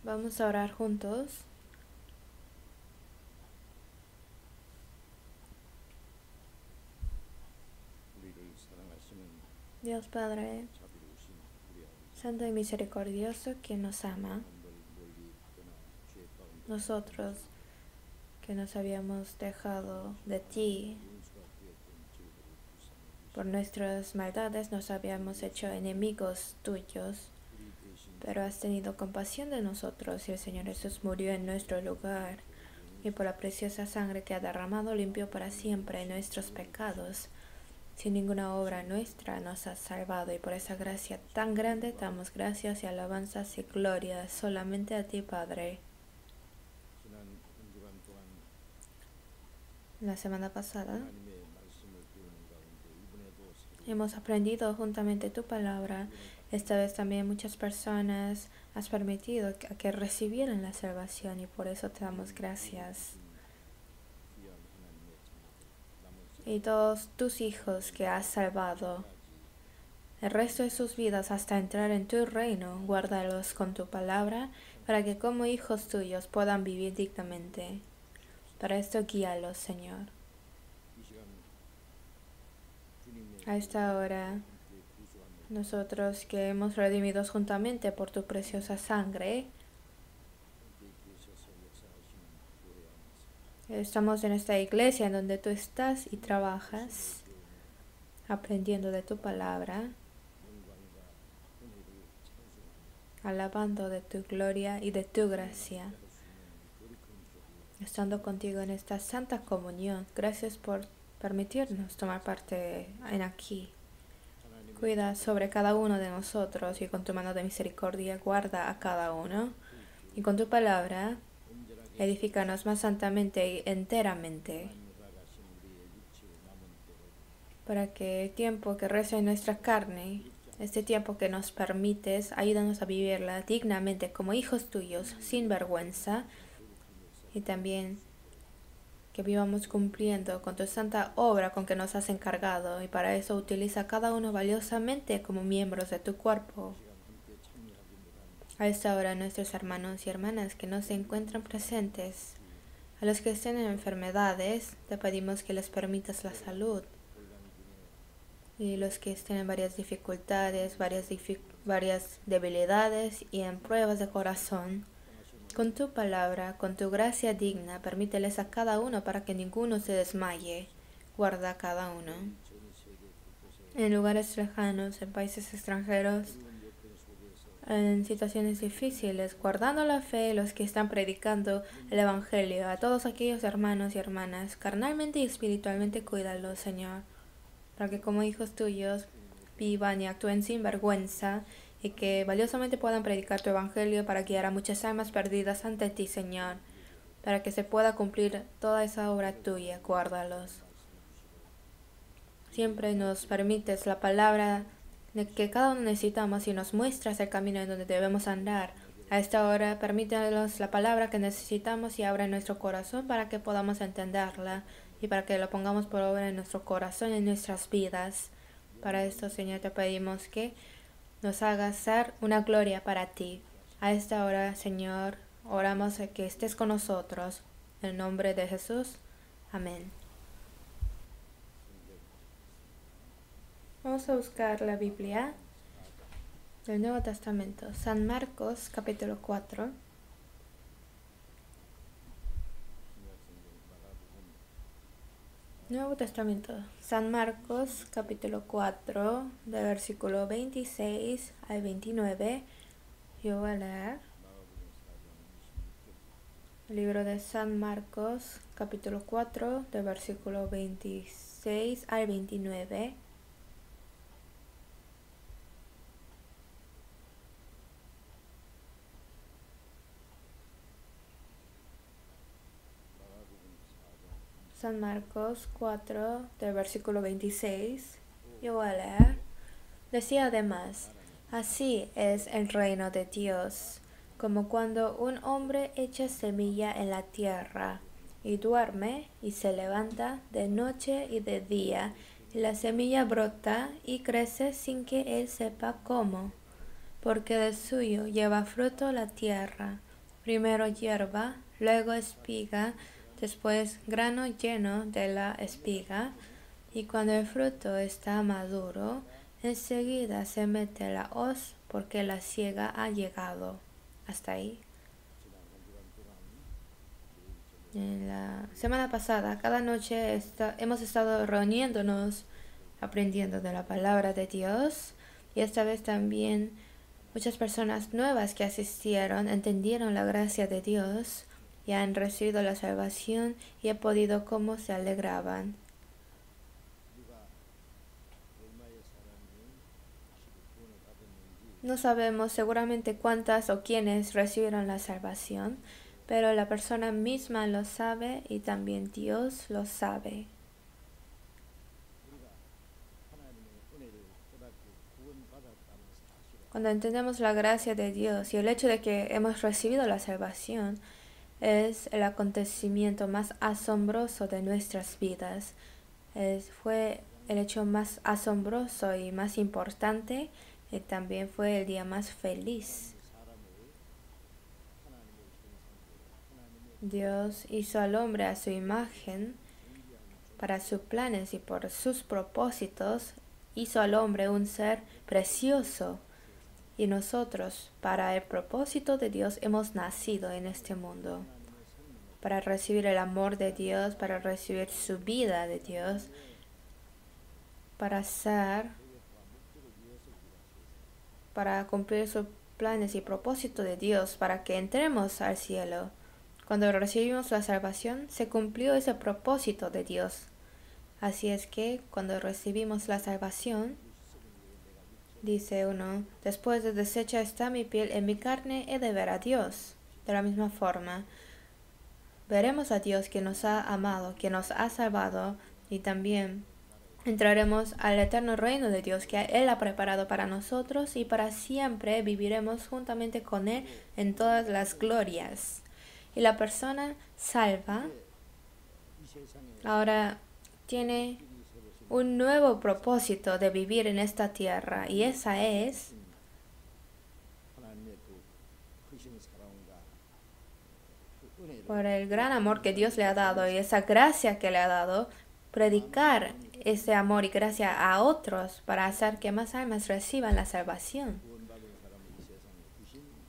Vamos a orar juntos. Dios Padre, Santo y misericordioso, quien nos ama, nosotros que nos habíamos dejado de ti por nuestras maldades, nos habíamos hecho enemigos tuyos, pero has tenido compasión de nosotros y el Señor Jesús murió en nuestro lugar, y por la preciosa sangre que ha derramado limpió para siempre nuestros pecados. Sin ninguna obra nuestra nos has salvado, y por esa gracia tan grande damos gracias y alabanzas y gloria solamente a ti, Padre. La semana pasada hemos aprendido juntamente tu palabra. Esta vez también muchas personas has permitido que recibieran la salvación, y por eso te damos gracias. Y todos tus hijos que has salvado el resto de sus vidas hasta entrar en tu reino, guárdalos con tu palabra, para que como hijos tuyos puedan vivir dignamente. Para esto guíalos, Señor. A esta hora, nosotros que hemos redimido juntamente por tu preciosa sangre, estamos en esta iglesia en donde tú estás y trabajas, aprendiendo de tu palabra, alabando de tu gloria y de tu gracia, estando contigo en esta santa comunión. Gracias por permitirnos tomar parte en aquí. Cuida sobre cada uno de nosotros, y con tu mano de misericordia guarda a cada uno, y con tu palabra edifícanos más santamente y enteramente, para que el tiempo que resta en nuestra carne, este tiempo que nos permites, ayúdanos a vivirla dignamente como hijos tuyos, sin vergüenza, y también que vivamos cumpliendo con tu santa obra con que nos has encargado, y para eso utiliza a cada uno valiosamente como miembros de tu cuerpo. A esta hora, nuestros hermanos y hermanas que no se encuentran presentes, a los que estén en enfermedades, te pedimos que les permitas la salud, y los que estén en varias dificultades, varias debilidades y en pruebas de corazón, con tu palabra, con tu gracia digna, permíteles a cada uno para que ninguno se desmaye. Guarda a cada uno. En lugares lejanos, en países extranjeros, en situaciones difíciles, guardando la fe, los que están predicando el Evangelio, a todos aquellos hermanos y hermanas, carnalmente y espiritualmente, cuídalos, Señor, para que como hijos tuyos vivan y actúen sin vergüenza, y que valiosamente puedan predicar tu Evangelio para guiar a muchas almas perdidas ante ti, Señor, para que se pueda cumplir toda esa obra tuya. Guárdalos. Siempre nos permites la palabra de que cada uno necesitamos y nos muestras el camino en donde debemos andar. A esta hora, permítanos la palabra que necesitamos y abra nuestro corazón para que podamos entenderla, y para que lo pongamos por obra en nuestro corazón y en nuestras vidas. Para esto, Señor, te pedimos que nos hagas ser una gloria para ti. A esta hora, Señor, oramos a que estés con nosotros. En el nombre de Jesús. Amén. Vamos a buscar la Biblia del Nuevo Testamento. San Marcos, capítulo 4. Nuevo Testamento. San Marcos, capítulo 4, de versículo 26 al 29. Yo voy a leer. El libro de San Marcos, capítulo 4, de versículo 26 al 29. San Marcos 4, del versículo 26. Yo voy a leer. Decía además: así es el reino de Dios, como cuando un hombre echa semilla en la tierra, y duerme y se levanta de noche y de día, y la semilla brota y crece sin que él sepa cómo, porque de suyo lleva fruto la tierra. primero hierba, luego espiga, después grano lleno de la espiga, y cuando el fruto está maduro, enseguida se mete la hoz porque la siega ha llegado. Hasta ahí. En la semana pasada, cada noche hemos estado reuniéndonos, aprendiendo de la palabra de Dios, y esta vez también muchas personas nuevas que asistieron entendieron la gracia de Dios y han recibido la salvación y he podido cómo se alegraban. No sabemos seguramente cuántas o quiénes recibieron la salvación, pero la persona misma lo sabe y también Dios lo sabe. Cuando entendemos la gracia de Dios y el hecho de que hemos recibido la salvación, es el acontecimiento más asombroso de nuestras vidas. Fue el hecho más asombroso y más importante y también fue el día más feliz. Dios hizo al hombre a su imagen para sus planes y por sus propósitos. Hizo al hombre un ser precioso. Y nosotros, para el propósito de Dios, hemos nacido en este mundo. Para recibir el amor de Dios, para recibir su vida de Dios, para cumplir sus planes y propósito de Dios, para que entremos al cielo. Cuando recibimos la salvación, se cumplió ese propósito de Dios. Así es que, cuando recibimos la salvación, dice uno, después de deshecha está mi piel, en mi carne he de ver a Dios. De la misma forma, veremos a Dios que nos ha amado, que nos ha salvado y también entraremos al eterno reino de Dios que Él ha preparado para nosotros y para siempre viviremos juntamente con Él en todas las glorias. Y la persona salva ahora tiene un nuevo propósito de vivir en esta tierra y esa es por el gran amor que Dios le ha dado y esa gracia que le ha dado, predicar ese amor y gracia a otros para hacer que más almas reciban la salvación.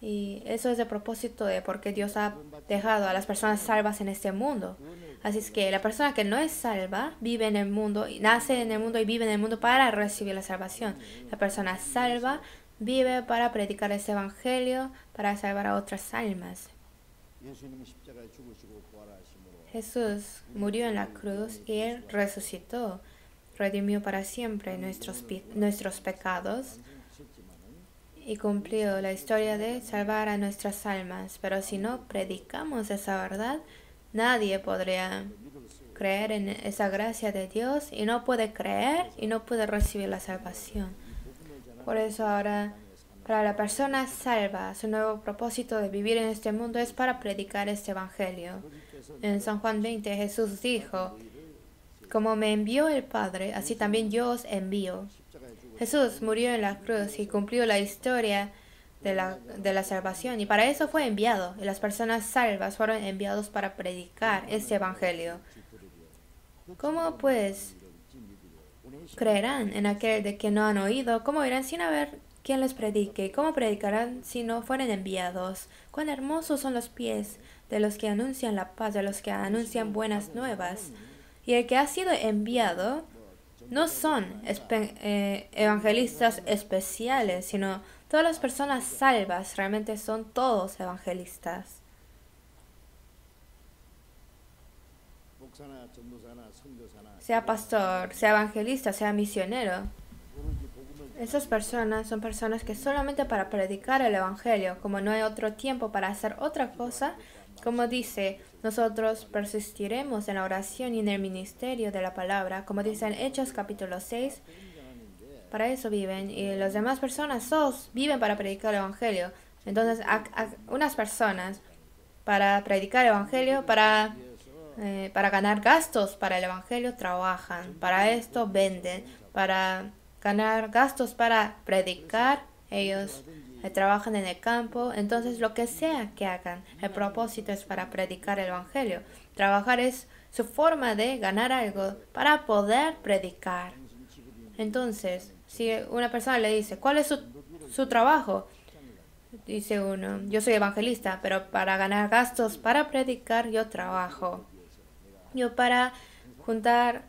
Y eso es el propósito de por qué Dios ha dejado a las personas salvas en este mundo. Así es que la persona que no es salva vive en el mundo, nace en el mundo y vive en el mundo para recibir la salvación. La persona salva vive para predicar ese evangelio, para salvar a otras almas. Jesús murió en la cruz y Él resucitó, redimió para siempre nuestros pecados y cumplió la historia de salvar a nuestras almas. Pero si no predicamos esa verdad, nadie podría creer en esa gracia de Dios y no puede creer y no puede recibir la salvación. Por eso ahora, para la persona salva, su nuevo propósito de vivir en este mundo es para predicar este evangelio. En San Juan 20 Jesús dijo, como me envió el Padre, así también yo os envío. Jesús murió en la cruz y cumplió la historia de la salvación y para eso fue enviado y las personas salvas fueron enviados para predicar este evangelio. ¿Cómo pues creerán en aquel de que no han oído? ¿Cómo irán sin haber quien les predique? ¿Cómo predicarán si no fueren enviados? Cuán hermosos son los pies de los que anuncian la paz, de los que anuncian buenas nuevas. Y el que ha sido enviado no son evangelistas especiales, sino todas las personas salvas realmente son todos evangelistas. Sea pastor, sea evangelista, sea misionero. Esas personas son personas que solamente para predicar el evangelio, como no hay otro tiempo para hacer otra cosa, como dice, nosotros persistiremos en la oración y en el ministerio de la palabra, como dice en Hechos capítulo 6, para eso viven, y las demás personas todos viven para predicar el evangelio. Entonces, unas personas para predicar el evangelio, para ganar gastos para el evangelio, trabajan, para esto venden, para ganar gastos para predicar, Ellos trabajan en el campo, entonces lo que sea que hagan, el propósito es para predicar el Evangelio. Trabajar es su forma de ganar algo para poder predicar. Entonces, si una persona le dice, ¿cuál es su trabajo? Dice uno, yo soy evangelista, pero para ganar gastos, para predicar, yo trabajo. Yo para juntar,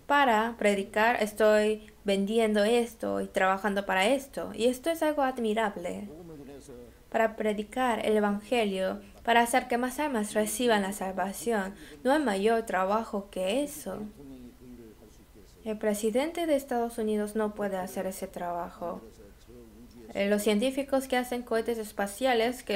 para predicar, estoy vendiendo esto y trabajando para esto. Y esto es algo admirable. Para predicar el Evangelio, para hacer que más almas reciban la salvación. No hay mayor trabajo que eso. El presidente de Estados Unidos no puede hacer ese trabajo. Los científicos que hacen cohetes espaciales, que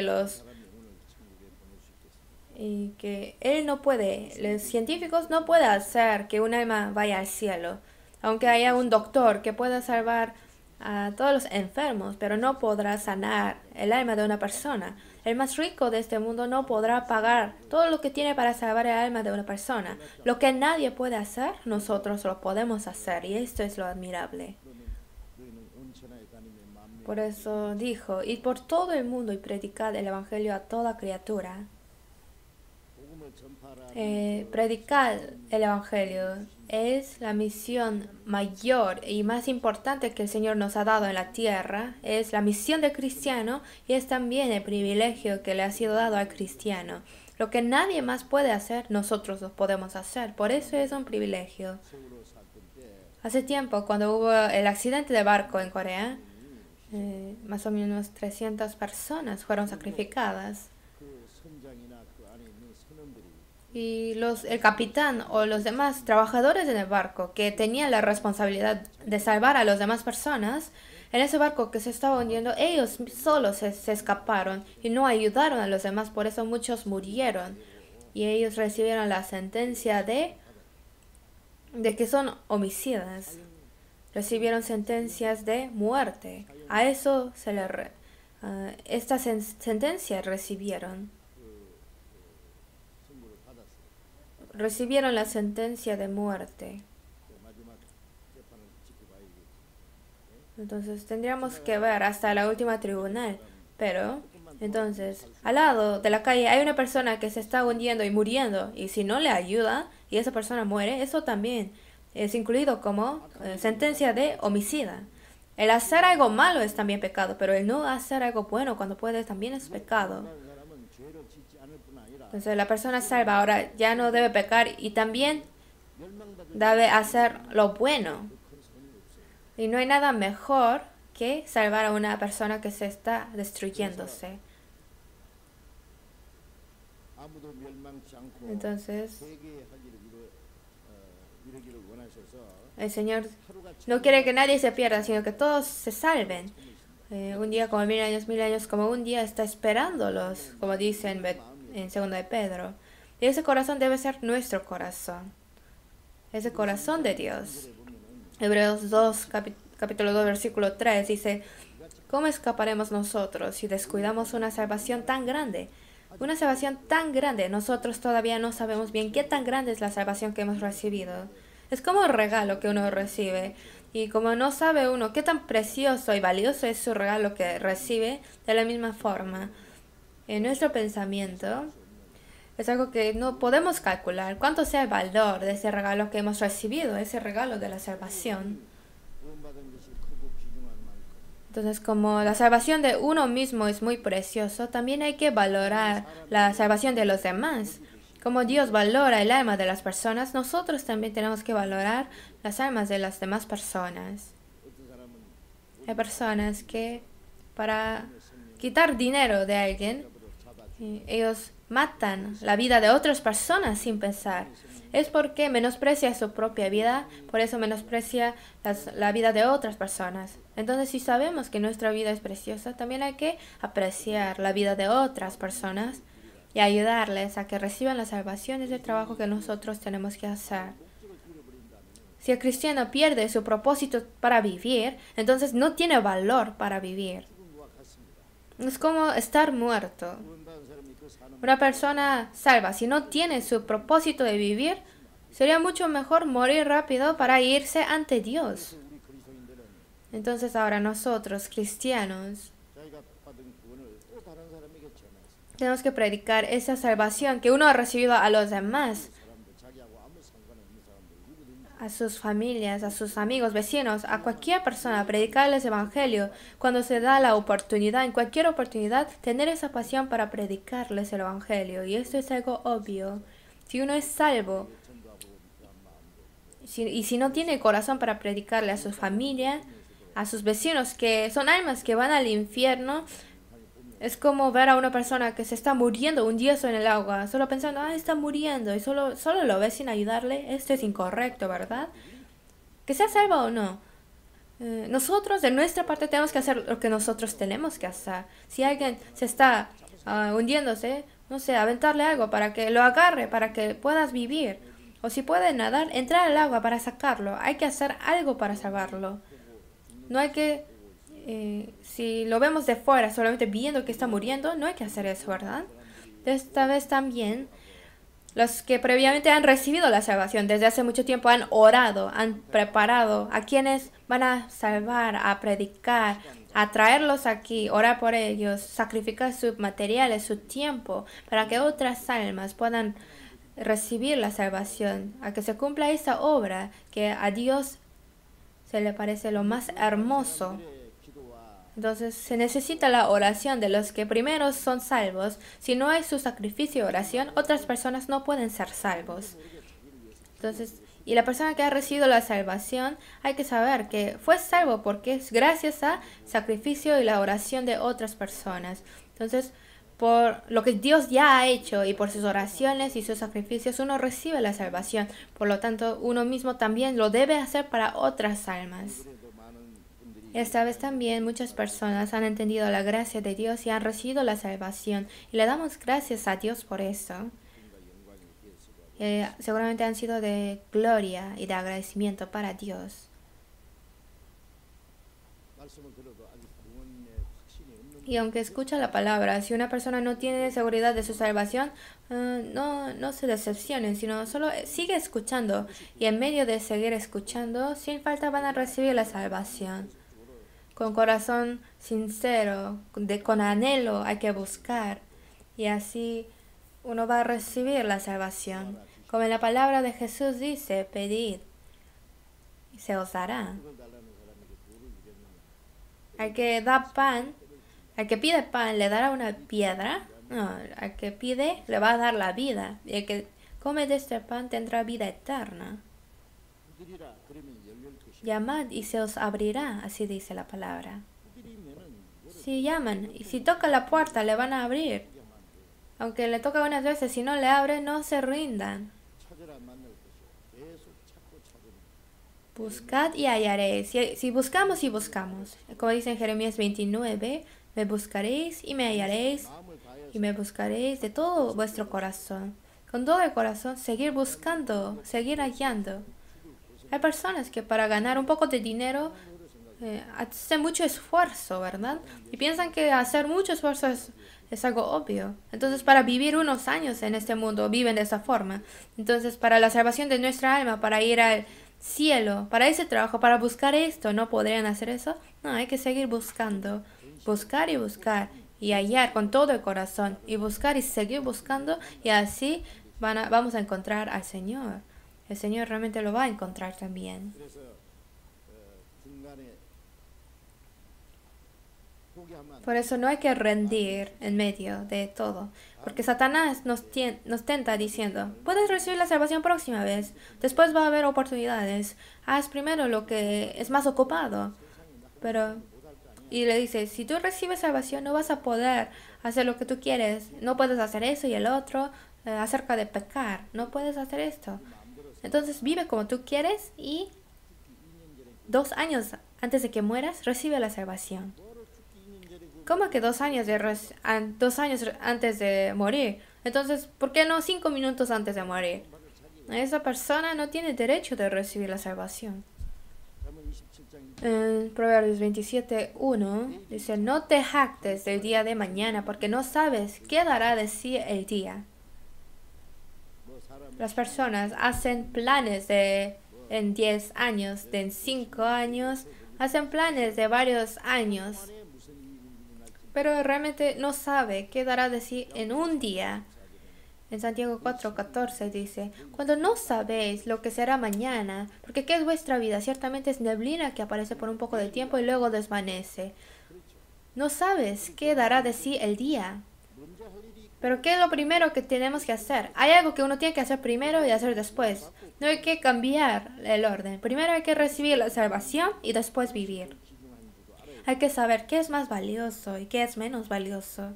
él no puede, los científicos no pueden hacer que un alma vaya al cielo. Aunque haya un doctor que pueda salvar a todos los enfermos, pero no podrá sanar el alma de una persona. El más rico de este mundo no podrá pagar todo lo que tiene para salvar el alma de una persona. Lo que nadie puede hacer, nosotros lo podemos hacer, y esto es lo admirable. Por eso dijo, id por todo el mundo y predicad el Evangelio a toda criatura. Predicar el Evangelio es la misión mayor y más importante que el Señor nos ha dado en la tierra. Es la misión del cristiano y es también el privilegio que le ha sido dado al cristiano. Lo que nadie más puede hacer, nosotros lo podemos hacer. Por eso es un privilegio. Hace tiempo, cuando hubo el accidente de barco en Corea, más o menos 300 personas fueron sacrificadas. Y el capitán o los demás trabajadores en el barco que tenían la responsabilidad de salvar a las demás personas, en ese barco que se estaba hundiendo, ellos solos se escaparon y no ayudaron a los demás, por eso muchos murieron. Y ellos recibieron la sentencia de que son homicidas. Recibieron sentencias de muerte. A eso esta sentencia recibieron. Recibieron la sentencia de muerte. Entonces tendríamos que ver hasta la última tribunal. Pero, entonces, al lado de la calle hay una persona que se está hundiendo y muriendo. Y si no le ayuda y esa persona muere, eso también es incluido como sentencia de homicida. El hacer algo malo es también pecado, pero el no hacer algo bueno cuando puede también es pecado. Entonces la persona salva ahora ya no debe pecar y también debe hacer lo bueno. Y no hay nada mejor que salvar a una persona que se está destruyéndose. Entonces, el Señor no quiere que nadie se pierda, sino que todos se salven. Un día como 1000 años como un día está esperándolos, como dice en 2 de Pedro. Y ese corazón debe ser nuestro corazón. Ese corazón de Dios. Hebreos 2, capítulo 2, versículo 3 dice, ¿cómo escaparemos nosotros si descuidamos una salvación tan grande? Una salvación tan grande, nosotros todavía no sabemos bien qué tan grande es la salvación que hemos recibido. Es como un regalo que uno recibe. Y como no sabe uno qué tan precioso y valioso es su regalo que recibe, de la misma forma, en nuestro pensamiento es algo que no podemos calcular. ¿Cuánto sea el valor de ese regalo que hemos recibido, ese regalo de la salvación? Entonces, como la salvación de uno mismo es muy precioso, también hay que valorar la salvación de los demás. Como Dios valora el alma de las personas, nosotros también tenemos que valorar las almas de las demás personas. Hay personas que para quitar dinero de alguien, ellos matan la vida de otras personas sin pensar. Es porque menosprecia su propia vida, por eso menosprecia la vida de otras personas. Entonces, si sabemos que nuestra vida es preciosa, también hay que apreciar la vida de otras personas y ayudarles a que reciban la salvación. Es el trabajo que nosotros tenemos que hacer. Si el cristiano pierde su propósito para vivir, entonces no tiene valor para vivir. Es como estar muerto. Una persona salva, si no tiene su propósito de vivir, sería mucho mejor morir rápido para irse ante Dios. Entonces ahora nosotros, cristianos, tenemos que predicar esa salvación que uno ha recibido a los demás, a sus familias, a sus amigos, vecinos, a cualquier persona, predicarles evangelio. Cuando se da la oportunidad, en cualquier oportunidad, tener esa pasión para predicarles el evangelio. Y esto es algo obvio. Si uno es salvo, y si no tiene corazón para predicarle a su familia, a sus vecinos, que son almas que van al infierno, es como ver a una persona que se está muriendo, un yeso en el agua, solo pensando, está muriendo, y solo lo ves sin ayudarle. Esto es incorrecto, ¿verdad? Que sea salvo o no. Nosotros, de nuestra parte, tenemos que hacer lo que nosotros tenemos que hacer. Si alguien se está hundiéndose, no sé, aventarle algo para que lo agarre, para que puedas vivir. O si puede nadar, entrar al agua para sacarlo. Hay que hacer algo para salvarlo. No hay que, si lo vemos de fuera, solamente viendo que está muriendo, no hay que hacer eso, ¿verdad? Esta vez también, los que previamente han recibido la salvación desde hace mucho tiempo han orado, han preparado a quienes van a salvar, a predicar, a traerlos aquí, orar por ellos, sacrificar sus materiales, su tiempo, para que otras almas puedan recibir la salvación, a que se cumpla esa obra que a Dios se le parece lo más hermoso. Entonces se necesita la oración de los que primero son salvos. Si no hay su sacrificio y oración, otras personas no pueden ser salvos. Entonces, y la persona que ha recibido la salvación, hay que saber que fue salvo porque es gracias a sacrificio y la oración de otras personas. Entonces, por lo que Dios ya ha hecho y por sus oraciones y sus sacrificios, uno recibe la salvación. Por lo tanto, uno mismo también lo debe hacer para otras almas. Esta vez también muchas personas han entendido la gracia de Dios y han recibido la salvación. Y le damos gracias a Dios por eso. Seguramente han sido de gloria y de agradecimiento para Dios. Y aunque escucha la palabra, si una persona no tiene seguridad de su salvación, no se decepcione, sino solo sigue escuchando. Y en medio de seguir escuchando, sin falta van a recibir la salvación. Con corazón sincero, con anhelo hay que buscar. Y así uno va a recibir la salvación. Como en la palabra de Jesús dice, pedid y se os dará. Al que da pan, al que pide pan, ¿le dará una piedra? No, al que pide, le va a dar la vida. Y el que come de este pan tendrá vida eterna. Llamad y se os abrirá, así dice la palabra. Si llaman y si toca la puerta, le van a abrir. Aunque le toca unas veces, si no le abre, no se rindan. Buscad y hallaréis. Si buscamos y buscamos, como dice en Jeremías 29, me buscaréis y me hallaréis, y me buscaréis de todo vuestro corazón. Con todo el corazón, seguir buscando, seguir hallando. Hay personas que para ganar un poco de dinero hacen mucho esfuerzo, ¿verdad? Y piensan que hacer mucho esfuerzo es algo obvio. Entonces, para vivir unos años en este mundo, viven de esa forma. Entonces, para la salvación de nuestra alma, para ir al cielo, para ese trabajo, para buscar esto, ¿no podrían hacer eso? No, hay que seguir buscando. Buscar y hallar con todo el corazón. Y buscar y seguir buscando. Y así vamos a encontrar al Señor. El Señor realmente lo va a encontrar también. Por eso no hay que rendir en medio de todo. Porque Satanás nos tenta diciendo, puedes recibir la salvación próxima vez. Después va a haber oportunidades. Haz primero lo que es más ocupado. Y le dice, si tú recibes salvación no vas a poder hacer lo que tú quieres. No puedes hacer eso y el otro acerca de pecar. No puedes hacer esto. Entonces vive como tú quieres y 2 años antes de que mueras recibe la salvación. ¿Cómo que 2 años, 2 años antes de morir? Entonces, ¿por qué no 5 minutos antes de morir? Esa persona no tiene derecho de recibir la salvación. En Proverbios 27:1 dice, no te jactes del día de mañana porque no sabes qué dará de sí el día. Las personas hacen planes en 10 años, en 5 años, hacen planes de varios años, pero realmente no sabe qué dará de sí en un día. En Santiago 4:14 dice, cuando no sabéis lo que será mañana, porque ¿qué es vuestra vida? Ciertamente es neblina que aparece por un poco de tiempo y luego desvanece. No sabes qué dará de sí el día. Pero ¿qué es lo primero que tenemos que hacer? Hay algo que uno tiene que hacer primero y hacer después. No hay que cambiar el orden. Primero hay que recibir la salvación y después vivir. Hay que saber qué es más valioso y qué es menos valioso.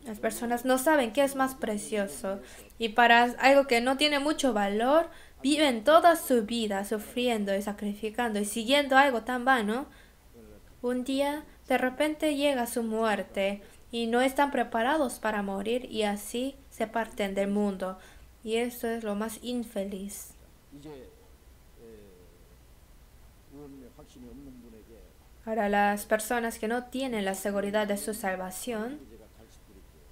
Las personas no saben qué es más precioso y para algo que no tiene mucho valor, viven toda su vida sufriendo y sacrificando y siguiendo algo tan vano. Un día, de repente llega su muerte y no están preparados para morir y así se parten del mundo. Y eso es lo más infeliz. Ahora, las personas que no tienen la seguridad de su salvación,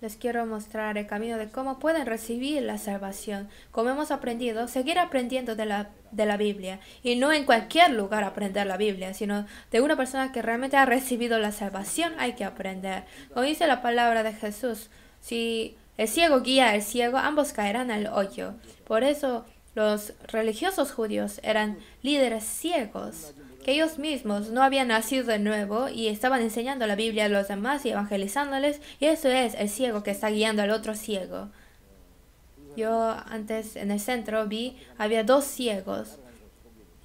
les quiero mostrar el camino de cómo pueden recibir la salvación. Como hemos aprendido, seguir aprendiendo de la Biblia. Y no en cualquier lugar aprender la Biblia, sino de una persona que realmente ha recibido la salvación hay que aprender. Como dice la palabra de Jesús, si el ciego guía al ciego, ambos caerán al hoyo. Por eso los religiosos judíos eran líderes ciegos, que ellos mismos no habían nacido de nuevo y estaban enseñando la Biblia a los demás y evangelizándoles, y eso es el ciego que está guiando al otro ciego. Yo antes en el centro había dos ciegos,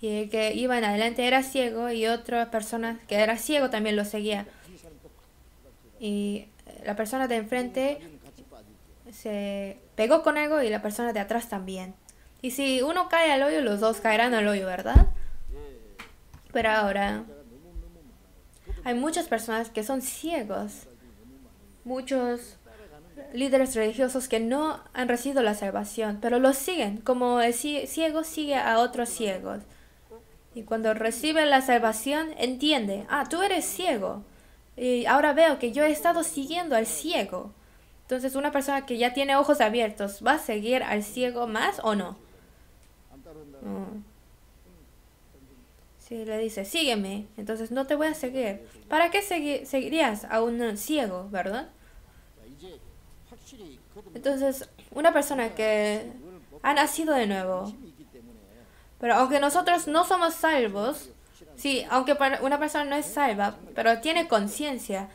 y el que iba en adelante era ciego y otra persona que era ciego también lo seguía. Y la persona de enfrente se pegó con algo y la persona de atrás también. Y si uno cae al hoyo, los dos caerán al hoyo, ¿verdad? Pero ahora hay muchas personas que son ciegos, muchos líderes religiosos que no han recibido la salvación, pero los siguen, como el ciego sigue a otros ciegos. Y cuando recibe la salvación, entiende, tú eres ciego, y ahora veo que yo he estado siguiendo al ciego. Entonces una persona que ya tiene ojos abiertos, ¿va a seguir al ciego más o no? No. Si le dice, sígueme, entonces no te voy a seguir. ¿Para qué seguirías a un ciego, verdad? Entonces, una persona que ha nacido de nuevo, pero aunque nosotros no somos salvos, sí, aunque una persona no es salva, pero tiene conciencia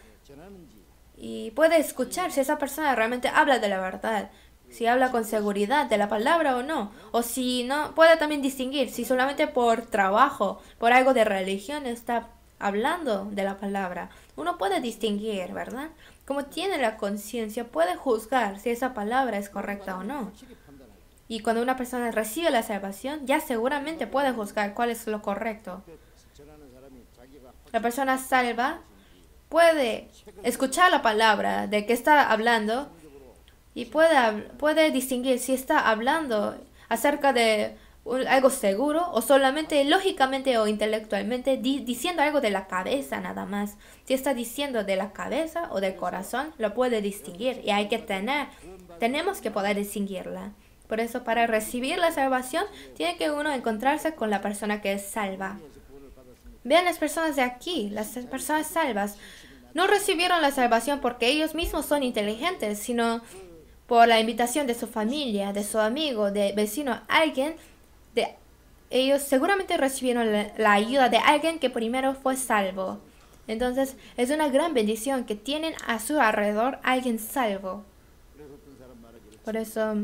y puede escuchar si esa persona realmente habla de la verdad, si habla con seguridad de la palabra o no, o si no, puede también distinguir si solamente por trabajo, por algo de religión está hablando de la palabra. Uno puede distinguir, ¿verdad? Como tiene la conciencia, puede juzgar si esa palabra es correcta o no. Y cuando una persona recibe la salvación, ya seguramente puede juzgar cuál es lo correcto. La persona salva puede escuchar la palabra de que está hablando y puede distinguir si está hablando acerca de algo seguro o solamente lógicamente o intelectualmente diciendo algo de la cabeza nada más. Si está diciendo de la cabeza o del corazón, lo puede distinguir y tenemos que poder distinguirla. Por eso, para recibir la salvación, tiene que uno encontrarse con la persona que es salva. Vean las personas de aquí, las personas salvas. No recibieron la salvación porque ellos mismos son inteligentes, sino por la invitación de su familia, de su amigo, de vecino, alguien. Ellos seguramente recibieron la ayuda de alguien que primero fue salvo. Entonces, es una gran bendición que tienen a su alrededor alguien salvo. Por eso,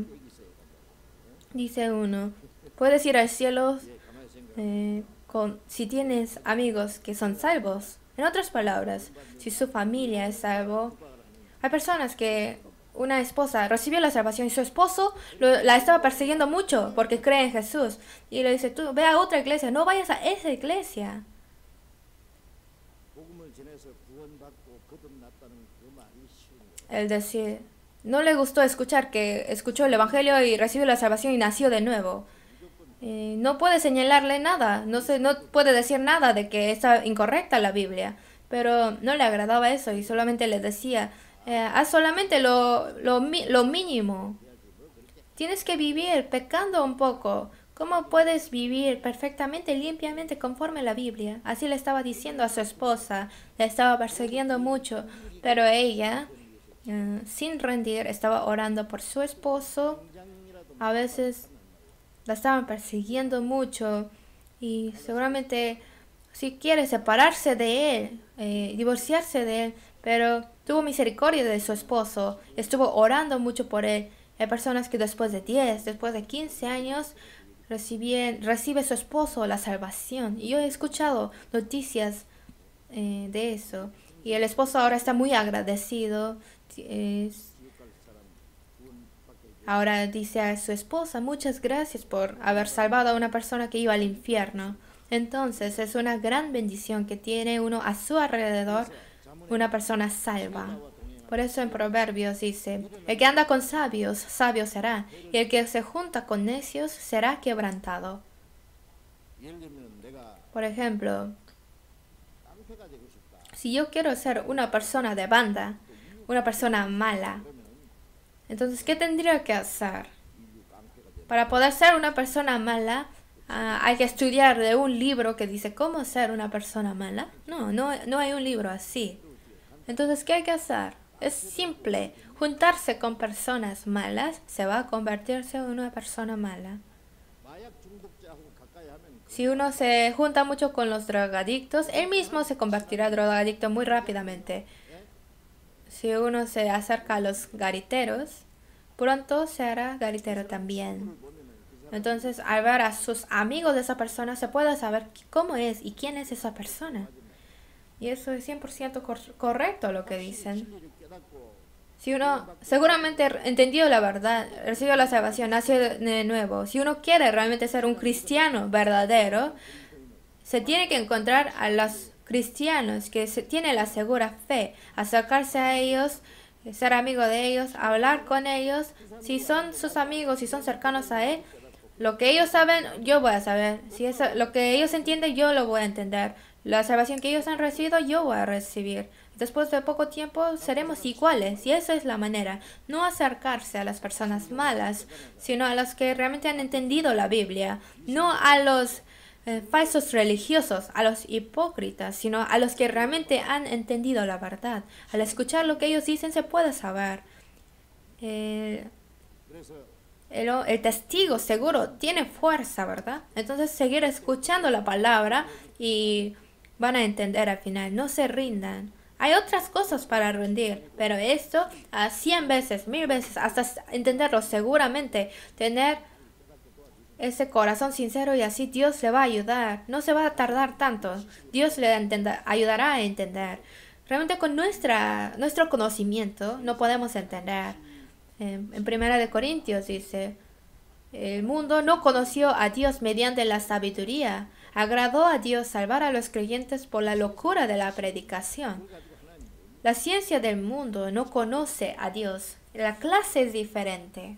dice uno, puedes ir al cielo si tienes amigos que son salvos. En otras palabras, si su familia es salvo, hay personas que una esposa recibió la salvación y su esposo la estaba persiguiendo mucho porque cree en Jesús. Y le dice, tú ve a otra iglesia, no vayas a esa iglesia. Es decir, no le gustó escuchar que escuchó el evangelio y recibió la salvación y nació de nuevo. No puede señalarle nada, no puede decir nada de que está incorrecta la Biblia, pero no le agradaba eso y solamente le decía, haz solamente lo mínimo. Tienes que vivir pecando un poco. ¿Cómo puedes vivir perfectamente, limpiamente, conforme a la Biblia? Así le estaba diciendo a su esposa, le estaba persiguiendo mucho, pero ella, sin rendir, estaba orando por su esposo. A veces la estaban persiguiendo mucho y seguramente si quiere separarse de él, divorciarse de él, pero tuvo misericordia de su esposo, estuvo orando mucho por él. Hay personas que después de 10, después de 15 años, recibe su esposo la salvación. Y yo he escuchado noticias de eso. Y el esposo ahora está muy agradecido. Ahora dice a su esposa, muchas gracias por haber salvado a una persona que iba al infierno. Entonces es una gran bendición que tiene uno a su alrededor, una persona salva. Por eso en Proverbios dice, el que anda con sabios, sabio será, y el que se junta con necios será quebrantado. Por ejemplo, si yo quiero ser una persona de banda, una persona mala, entonces, ¿qué tendría que hacer? Para poder ser una persona mala, hay que estudiar de un libro que dice cómo ser una persona mala. No hay un libro así. Entonces, ¿qué hay que hacer? Es simple. Juntarse con personas malas se va a convertirse en una persona mala. Si uno se junta mucho con los drogadictos, él mismo se convertirá en drogadicto muy rápidamente. Si uno se acerca a los gariteros, pronto se hará garitero también. Entonces, al ver a sus amigos de esa persona, se puede saber cómo es y quién es esa persona. Y eso es 100% correcto lo que dicen. Si uno seguramente entendió la verdad, recibió la salvación, nació de nuevo. Si uno quiere realmente ser un cristiano verdadero, se tiene que encontrar a los cristianos que tienen la segura fe, acercarse a ellos, ser amigo de ellos, hablar con ellos. Si son sus amigos, si son cercanos a él, lo que ellos saben, yo voy a saber. Si es lo que ellos entienden, yo lo voy a entender. La salvación que ellos han recibido, yo voy a recibir. Después de poco tiempo seremos iguales, y esa es la manera. No acercarse a las personas malas, sino a los que realmente han entendido la Biblia. No a los falsos religiosos, a los hipócritas, sino a los que realmente han entendido la verdad. Al escuchar lo que ellos dicen se puede saber. El testigo seguro tiene fuerza, ¿verdad? Entonces seguir escuchando la palabra y van a entender al final. No se rindan. Hay otras cosas para rendir, pero esto a 100 veces, 1000 veces, hasta entenderlo seguramente, tener ese corazón sincero y así Dios le va a ayudar. No se va a tardar tanto. Dios le ayudará a entender. Realmente con nuestro conocimiento no podemos entender. En Primera de Corintios dice, el mundo no conoció a Dios mediante la sabiduría. Agradó a Dios salvar a los creyentes por la locura de la predicación. La ciencia del mundo no conoce a Dios. La clase es diferente.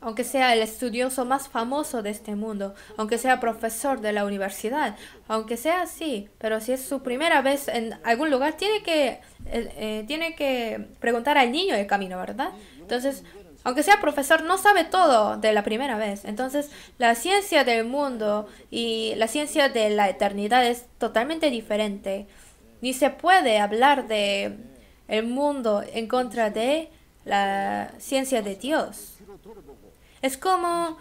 Aunque sea el estudioso más famoso de este mundo, aunque sea profesor de la universidad, aunque sea así, pero si es su primera vez en algún lugar, tiene que preguntar al niño el camino, ¿verdad? Entonces, aunque sea profesor, no sabe todo de la primera vez. Entonces, la ciencia del mundo y la ciencia de la eternidad es totalmente diferente. Ni se puede hablar de el mundo en contra de la ciencia de Dios. Es como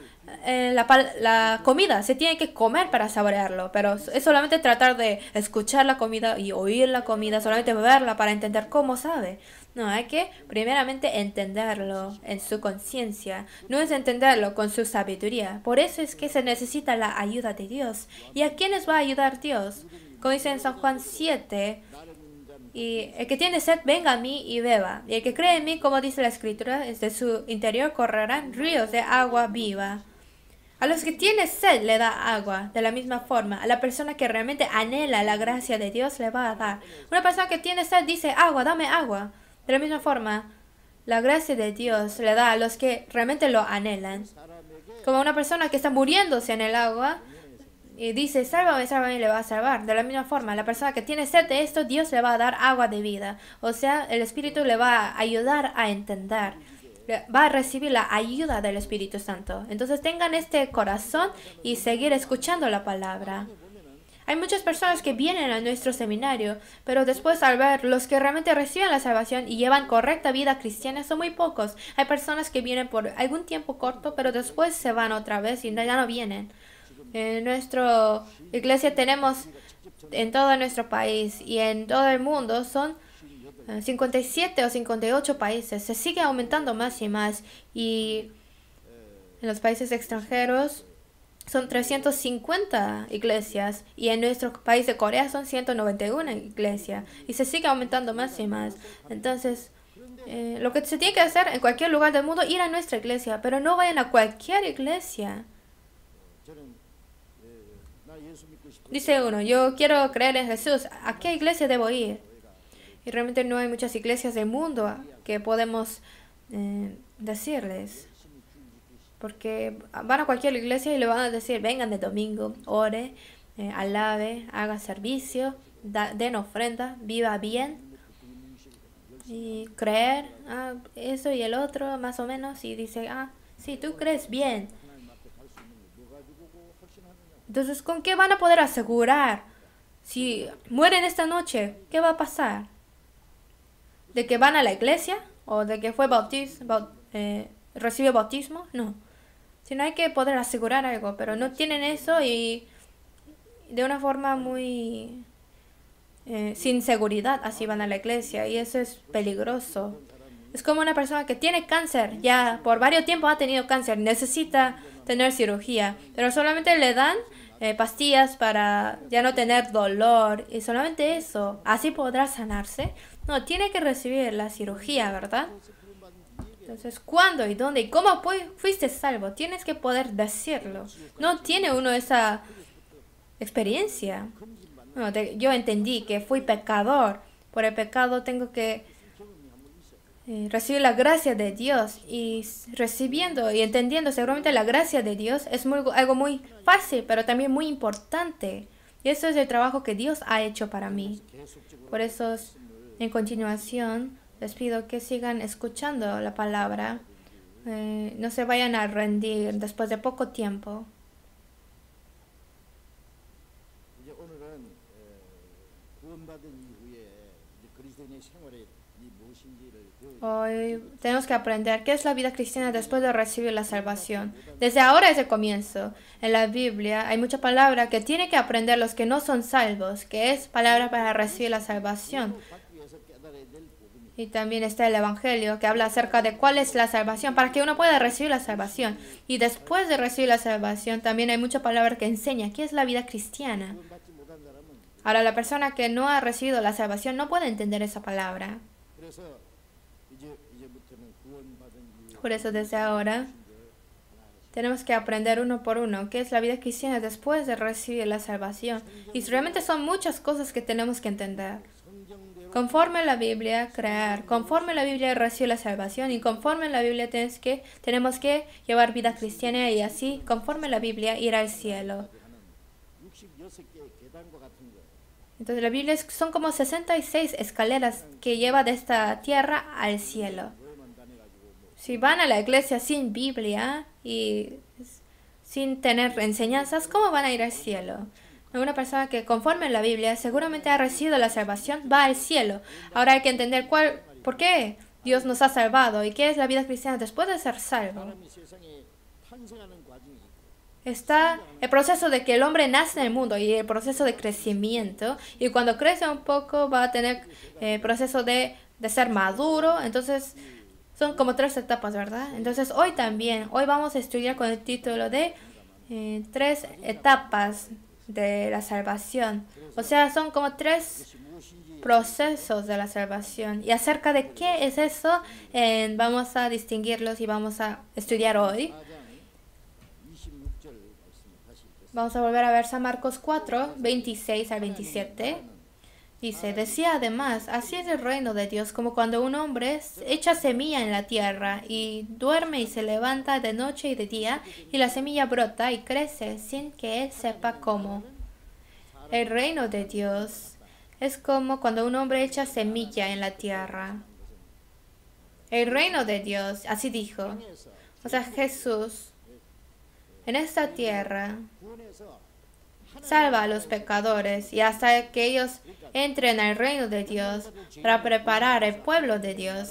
la comida, se tiene que comer para saborearlo, pero es solamente tratar de escuchar la comida y oír la comida, solamente verla para entender cómo sabe. No, hay que primeramente entenderlo en su conciencia, no es entenderlo con su sabiduría. Por eso es que se necesita la ayuda de Dios. ¿Y a quiénes va a ayudar Dios? Como dice en San Juan 7, y el que tiene sed, venga a mí y beba. Y el que cree en mí, como dice la Escritura, desde su interior correrán ríos de agua viva. A los que tiene sed le da agua, de la misma forma. A la persona que realmente anhela la gracia de Dios le va a dar. Una persona que tiene sed dice, agua, dame agua. De la misma forma, la gracia de Dios le da a los que realmente lo anhelan. Como una persona que está muriéndose en el agua y dice, sálvame, sálvame, y le va a salvar. De la misma forma, la persona que tiene sed de esto, Dios le va a dar agua de vida. O sea, el Espíritu le va a ayudar a entender. va a recibir la ayuda del Espíritu Santo. Entonces tengan este corazón y seguir escuchando la palabra. Hay muchas personas que vienen a nuestro seminario, pero después al ver los que realmente reciben la salvación y llevan correcta vida cristiana son muy pocos. Hay personas que vienen por algún tiempo corto, pero después se van otra vez y ya no vienen. En nuestra iglesia tenemos en todo nuestro país y en todo el mundo son 57 o 58 países. Se sigue aumentando más y más. Y en los países extranjeros son 350 iglesias. Y en nuestro país de Corea son 191 iglesias. Y se sigue aumentando más y más. Entonces, lo que se tiene que hacer en cualquier lugar del mundo, ir a nuestra iglesia. Pero no vayan a cualquier iglesia. Dice uno, yo quiero creer en Jesús. ¿A qué iglesia debo ir? Y realmente no hay muchas iglesias del mundo que podemos decirles. Porque van a cualquier iglesia y le van a decir, vengan de domingo, ore, alabe, haga servicio, den ofrenda, viva bien. Y creer, eso y el otro, más o menos. Y dice, sí, tú crees bien. Entonces, ¿con qué van a poder asegurar? Si mueren esta noche, ¿qué va a pasar? ¿De que van a la iglesia? ¿O de que fue recibió bautismo? No. Sino hay que poder asegurar algo, pero no tienen eso y de una forma muy sin seguridad así van a la iglesia y eso es peligroso. Es como una persona que tiene cáncer, ya por varios tiempos ha tenido cáncer, necesita tener cirugía, pero solamente le dan pastillas para ya no tener dolor y solamente eso, así podrá sanarse. No, tiene que recibir la cirugía, ¿verdad? Entonces, ¿cuándo y dónde y cómo fuiste salvo? Tienes que poder decirlo. No tiene uno esa experiencia. No, yo entendí que fui pecador. Por el pecado tengo que recibir la gracia de Dios. Y recibiendo y entendiendo seguramente la gracia de Dios es algo muy fácil, pero también muy importante. Y eso es el trabajo que Dios ha hecho para mí. Por eso, en continuación, les pido que sigan escuchando la palabra. No se vayan a rendir después de poco tiempo. Hoy tenemos que aprender qué es la vida cristiana después de recibir la salvación. Desde ahora es el comienzo. En la Biblia hay mucha palabra que tienen que aprender los que no son salvos, que es palabra para recibir la salvación. Y también está el Evangelio que habla acerca de cuál es la salvación, para que uno pueda recibir la salvación. Y después de recibir la salvación también hay mucha palabra que enseña qué es la vida cristiana. Ahora la persona que no ha recibido la salvación no puede entender esa palabra. Por eso desde ahora tenemos que aprender uno por uno qué es la vida cristiana después de recibir la salvación. Y realmente son muchas cosas que tenemos que entender. Conforme la Biblia, crear. Conforme la Biblia, recibir la salvación. Y conforme la Biblia tenemos que llevar vida cristiana y así, conforme la Biblia, ir al cielo. Entonces la Biblia son como 66 escaleras que lleva de esta tierra al cielo. Si van a la iglesia sin Biblia y sin tener enseñanzas, ¿cómo van a ir al cielo? Una persona que conforme a la Biblia seguramente ha recibido la salvación va al cielo. Ahora hay que entender por qué Dios nos ha salvado y qué es la vida cristiana después de ser salvo. Está el proceso de que el hombre nace en el mundo y el proceso de crecimiento. Y cuando crece un poco va a tener el proceso de ser maduro. Entonces son como 3 etapas, ¿verdad? Entonces hoy vamos a estudiar con el título de 3 etapas de la salvación. O sea, son como 3 procesos de la salvación. Y acerca de qué es eso, vamos a distinguirlos y vamos a estudiar hoy. Vamos a volver a ver San Marcos 4, 26 al 27. Dice, decía además, así es el reino de Dios, como cuando un hombre echa semilla en la tierra y duerme y se levanta de noche y de día, y la semilla brota y crece sin que él sepa cómo. El reino de Dios es como cuando un hombre echa semilla en la tierra. el reino de Dios, así dijo. O sea, Jesús en esta tierra salva a los pecadores y hasta que ellos entren al reino de Dios para preparar el pueblo de Dios,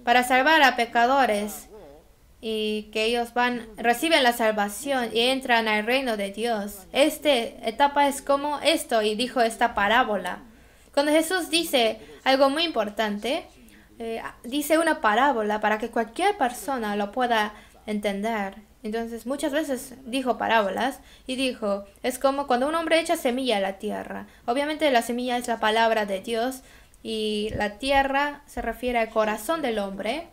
para salvar a pecadores y que ellos reciben la salvación y entran al reino de Dios. Esta etapa es como esto, y dijo esta parábola. Cuando Jesús dice algo muy importante, dice una parábola para que cualquier persona lo pueda entender. Entonces muchas veces dijo parábolas y dijo, es como cuando un hombre echa semilla a la tierra. Obviamente la semilla es la palabra de Dios y la tierra se refiere al corazón del hombre.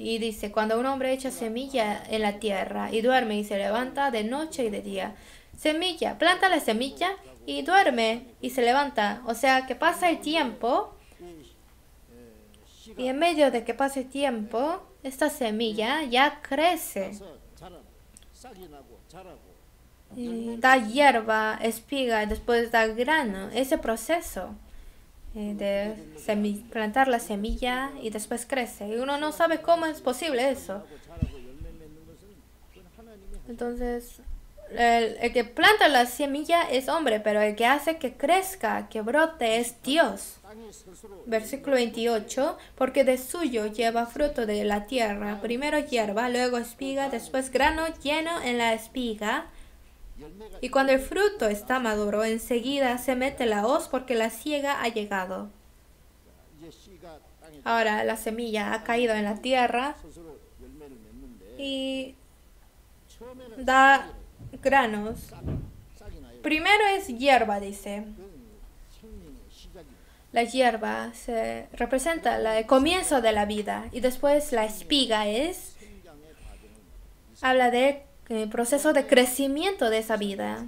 Y dice, cuando un hombre echa semilla en la tierra y duerme y se levanta de noche y de día. Semilla, planta la semilla y duerme y se levanta. O sea que pasa el tiempo y en medio de que pase el tiempo, esta semilla ya crece. Y da hierba, espiga y después da grano. Ese proceso de plantar la semilla y después crece. Y uno no sabe cómo es posible eso. Entonces, el que planta la semilla es hombre, pero el que hace que crezca, que brote, es Dios. Versículo 28, porque de suyo lleva fruto de la tierra, primero hierba, luego espiga, después grano lleno en la espiga. Y cuando el fruto está maduro, enseguida se mete la hoz porque la siega ha llegado. Ahora la semilla ha caído en la tierra y da granos. Primero es hierba, dice. La hierba representa el comienzo de la vida y después la espiga habla de proceso de crecimiento de esa vida.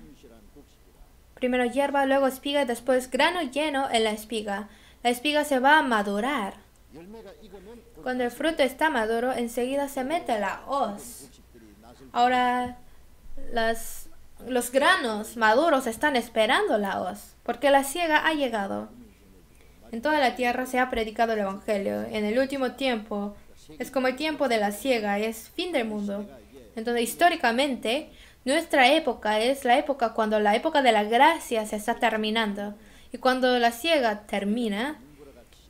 Primero hierba, luego espiga, después grano lleno en la espiga. La espiga se va a madurar. Cuando el fruto está maduro, enseguida se mete la hoz. Ahora los granos maduros están esperando la hoz, porque la siega ha llegado. En toda la tierra se ha predicado el Evangelio. En el último tiempo es como el tiempo de la siega, es fin del mundo. Entonces, históricamente, nuestra época es la época cuando la época de la gracia se está terminando. Y cuando la siega termina,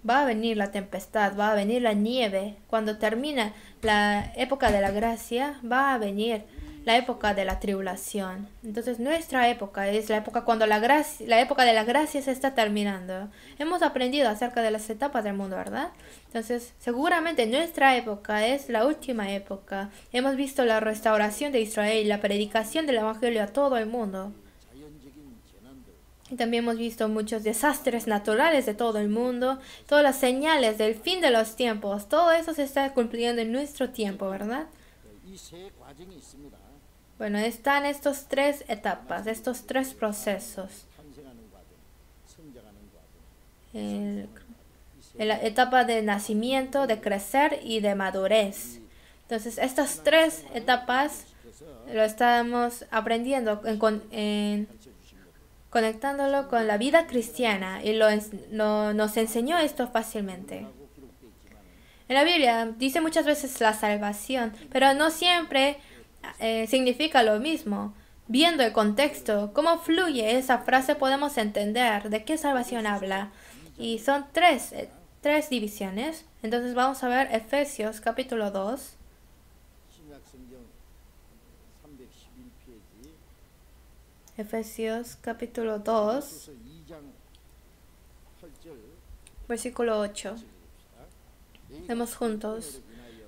va a venir la tempestad, va a venir la nieve. Cuando termina la época de la gracia, va a venir la época de la tribulación. Entonces, nuestra época es la época cuando la época de la gracia se está terminando. Hemos aprendido acerca de las etapas del mundo, ¿verdad? Entonces, seguramente nuestra época es la última época. Hemos visto la restauración de Israel, la predicación del Evangelio a todo el mundo. Y también hemos visto muchos desastres naturales de todo el mundo, todas las señales del fin de los tiempos. Todo eso se está cumpliendo en nuestro tiempo, ¿verdad? Bueno, están estas tres etapas, estos tres procesos. La etapa de nacimiento, de crecer y de madurez. Entonces, estas tres etapas lo estamos aprendiendo, conectándolo con la vida cristiana y nos enseñó esto fácilmente. En la Biblia dice muchas veces la salvación, pero no siempre significa lo mismo. Viendo el contexto, cómo fluye esa frase, podemos entender de qué salvación habla. Y son tres divisiones. Entonces vamos a ver Efesios capítulo 2. Efesios capítulo 2, versículo 8. Leemos juntos.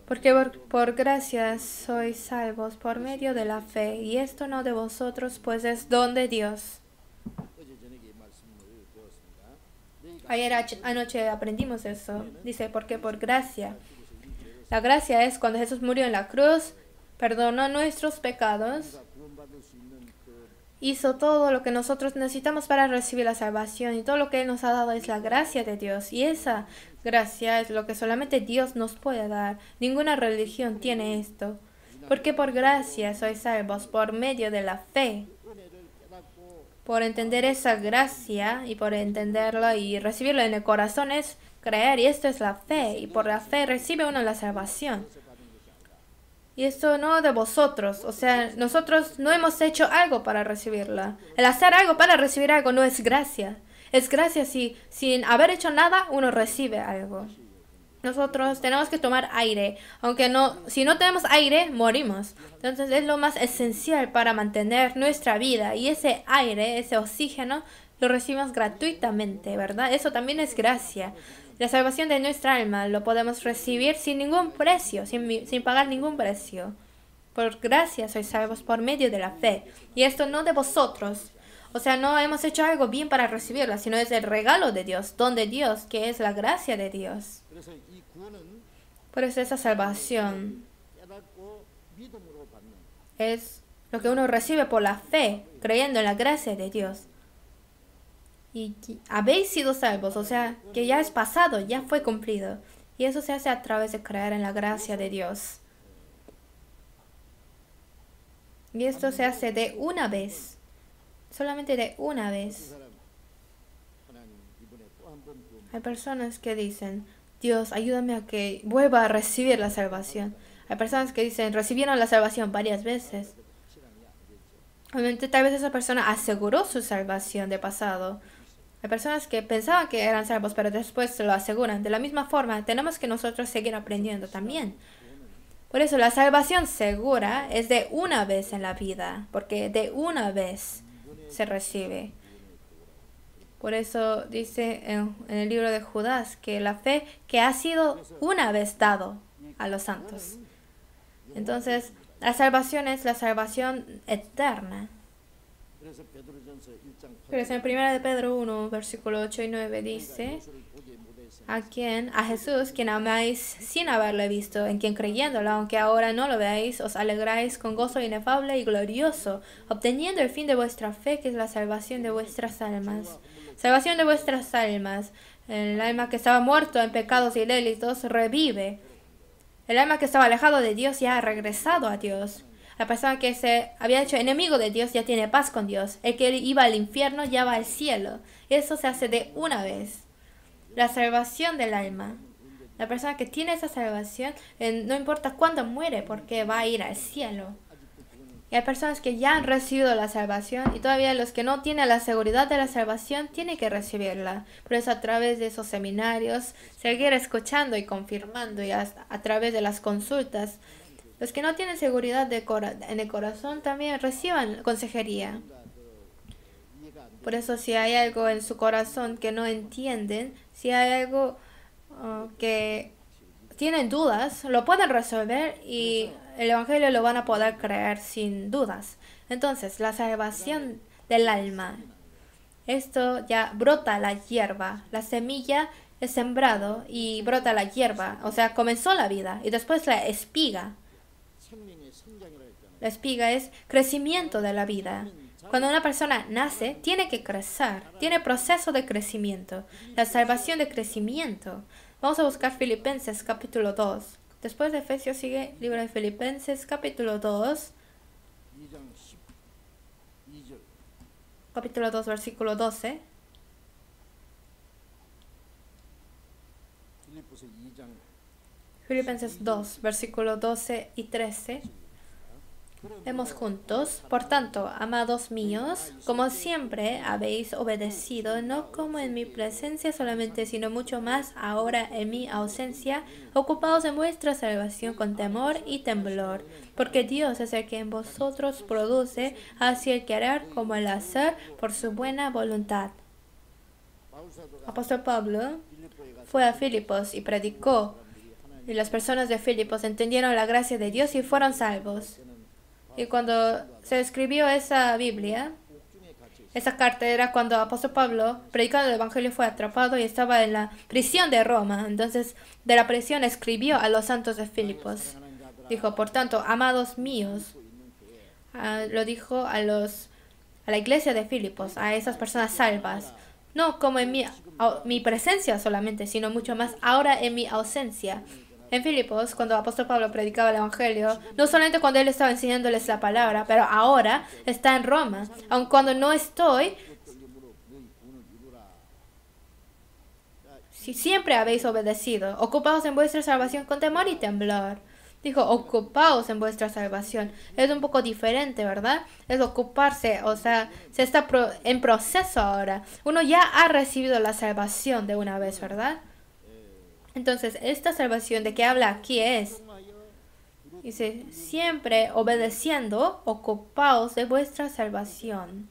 Porque por gracia sois salvos por medio de la fe, y esto no de vosotros, pues es don de Dios. Ayer anoche aprendimos eso. Dice, porque por gracia. La gracia es cuando Jesús murió en la cruz, perdonó nuestros pecados, hizo todo lo que nosotros necesitamos para recibir la salvación, y todo lo que Él nos ha dado es la gracia de Dios. Y esa gracia es lo que solamente Dios nos puede dar. Ninguna religión tiene esto. Porque por gracia sois salvos por medio de la fe. Por entender esa gracia y por entenderla y recibirla en el corazón es creer, y esto es la fe, y por la fe recibe uno la salvación. Y esto no de vosotros, o sea, nosotros no hemos hecho algo para recibirla. El hacer algo para recibir algo no es gracia. Es gracia si sin haber hecho nada uno recibe algo. Nosotros tenemos que tomar aire, aunque no, si no tenemos aire, morimos. Entonces es lo más esencial para mantener nuestra vida, y ese aire, ese oxígeno, lo recibimos gratuitamente, ¿verdad? Eso también es gracia. La salvación de nuestra alma lo podemos recibir sin ningún precio, sin pagar ningún precio. Por gracia sois salvos por medio de la fe. Y esto no de vosotros. O sea, no hemos hecho algo bien para recibirla, sino es el regalo de Dios, don de Dios, que es la gracia de Dios. Por eso esa salvación es lo que uno recibe por la fe, creyendo en la gracia de Dios. Y habéis sido salvos, o sea, que ya es pasado, ya fue cumplido. Y eso se hace a través de creer en la gracia de Dios. Y esto se hace de una vez, solamente de una vez. Hay personas que dicen, Dios, ayúdame a que vuelva a recibir la salvación. Hay personas que dicen, recibieron la salvación varias veces. Obviamente, tal vez esa persona aseguró su salvación de pasado. Hay personas que pensaban que eran salvos, pero después se lo aseguran. De la misma forma, tenemos que nosotros seguir aprendiendo también. Por eso, la salvación segura es de una vez en la vida, porque de una vez se recibe. Por eso dice en el libro de Judas que la fe que ha sido una vez dado a los santos. Entonces, la salvación es la salvación eterna. Pero en 1 de Pedro 1, versículo 8 y 9 dice, a Jesús, quien amáis sin haberle visto, en quien creyéndolo, aunque ahora no lo veáis, os alegráis con gozo inefable y glorioso, obteniendo el fin de vuestra fe, que es la salvación de vuestras almas. Salvación de vuestras almas. El alma que estaba muerto en pecados y delitos revive. El alma que estaba alejado de Dios ya ha regresado a Dios. La persona que se había hecho enemigo de Dios ya tiene paz con Dios. El que iba al infierno ya va al cielo. Eso se hace de una vez. La salvación del alma. La persona que tiene esa salvación, no importa cuándo muere, porque va a ir al cielo. Y hay personas que ya han recibido la salvación, y todavía los que no tienen la seguridad de la salvación tienen que recibirla. Por eso a través de esos seminarios, seguir escuchando y confirmando, y a través de las consultas, los que no tienen seguridad en el corazón también reciban consejería. Por eso si hay algo en su corazón que no entienden, si hay algo que tienen dudas, lo pueden resolver y el Evangelio lo van a poder creer sin dudas. Entonces, la salvación del alma. Esto ya brota la hierba. La semilla es sembrado y brota la hierba. O sea, comenzó la vida y después la espiga. La espiga es crecimiento de la vida. Cuando una persona nace, tiene que crecer. Tiene proceso de crecimiento. La salvación de crecimiento. Vamos a buscar Filipenses capítulo 2. Después de Efesios sigue libro de Filipenses capítulo 2. Capítulo 2, versículo 12. Filipenses 2, versículo 12 y 13. Leemos juntos. Por tanto, amados míos, como siempre habéis obedecido, no como en mi presencia solamente, sino mucho más ahora en mi ausencia, ocupaos en vuestra salvación con temor y temblor, porque Dios es el que en vosotros produce así el querer como el hacer por su buena voluntad. Apóstol Pablo fue a Filipos y predicó, y las personas de Filipos entendieron la gracia de Dios y fueron salvos. Y cuando se escribió esa Biblia, esa carta era cuando apóstol Pablo, predicando el Evangelio, fue atrapado y estaba en la prisión de Roma. Entonces, de la prisión escribió a los santos de Filipos. Dijo, por tanto, amados míos, lo dijo a la iglesia de Filipos, a esas personas salvas. No como en mi presencia solamente, sino mucho más ahora en mi ausencia. En Filipos, cuando el apóstol Pablo predicaba el Evangelio, no solamente cuando él estaba enseñándoles la palabra, pero ahora está en Roma. Aun cuando no estoy, si siempre habéis obedecido, ocupaos en vuestra salvación con temor y temblor. Dijo, ocupaos en vuestra salvación. Es un poco diferente, ¿verdad? Es ocuparse, o sea, se está en proceso ahora. Uno ya ha recibido la salvación de una vez, ¿verdad? Entonces, esta salvación de que habla aquí es, dice, siempre obedeciendo, ocupaos de vuestra salvación.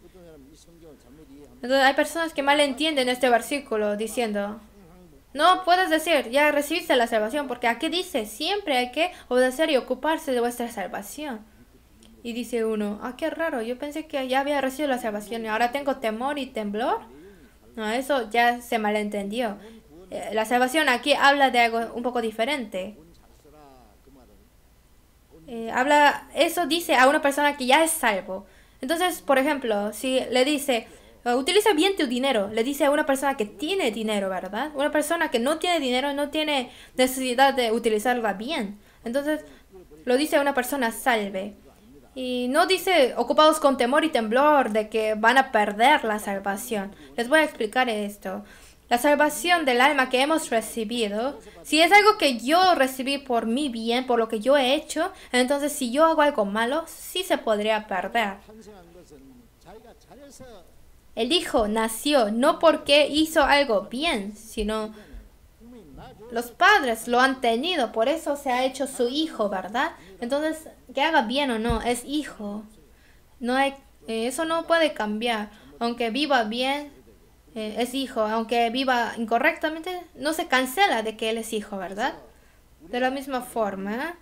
Entonces, hay personas que mal entienden este versículo diciendo, no puedes decir, ya recibiste la salvación, porque aquí dice, siempre hay que obedecer y ocuparse de vuestra salvación. Y dice uno, qué raro, yo pensé que ya había recibido la salvación y ahora tengo temor y temblor. No, eso ya se malentendió. La salvación aquí habla de algo un poco diferente. Eso dice a una persona que ya es salvo. Entonces, por ejemplo, si le dice, utiliza bien tu dinero, le dice a una persona que tiene dinero, ¿verdad? Una persona que no tiene dinero no tiene necesidad de utilizarla bien. Entonces, lo dice a una persona salve. Y no dice ocupados con temor y temblor de que van a perder la salvación. Les voy a explicar esto. La salvación del alma que hemos recibido, si es algo que yo recibí por mi bien, por lo que yo he hecho, entonces si yo hago algo malo, sí se podría perder. El hijo nació no porque hizo algo bien, sino los padres lo han tenido, por eso se ha hecho su hijo, ¿verdad? Entonces, que haga bien o no, es hijo. No hay, eso no puede cambiar. Aunque viva bien, es hijo. Aunque viva incorrectamente, no se cancela de que él es hijo, ¿verdad? De la misma forma,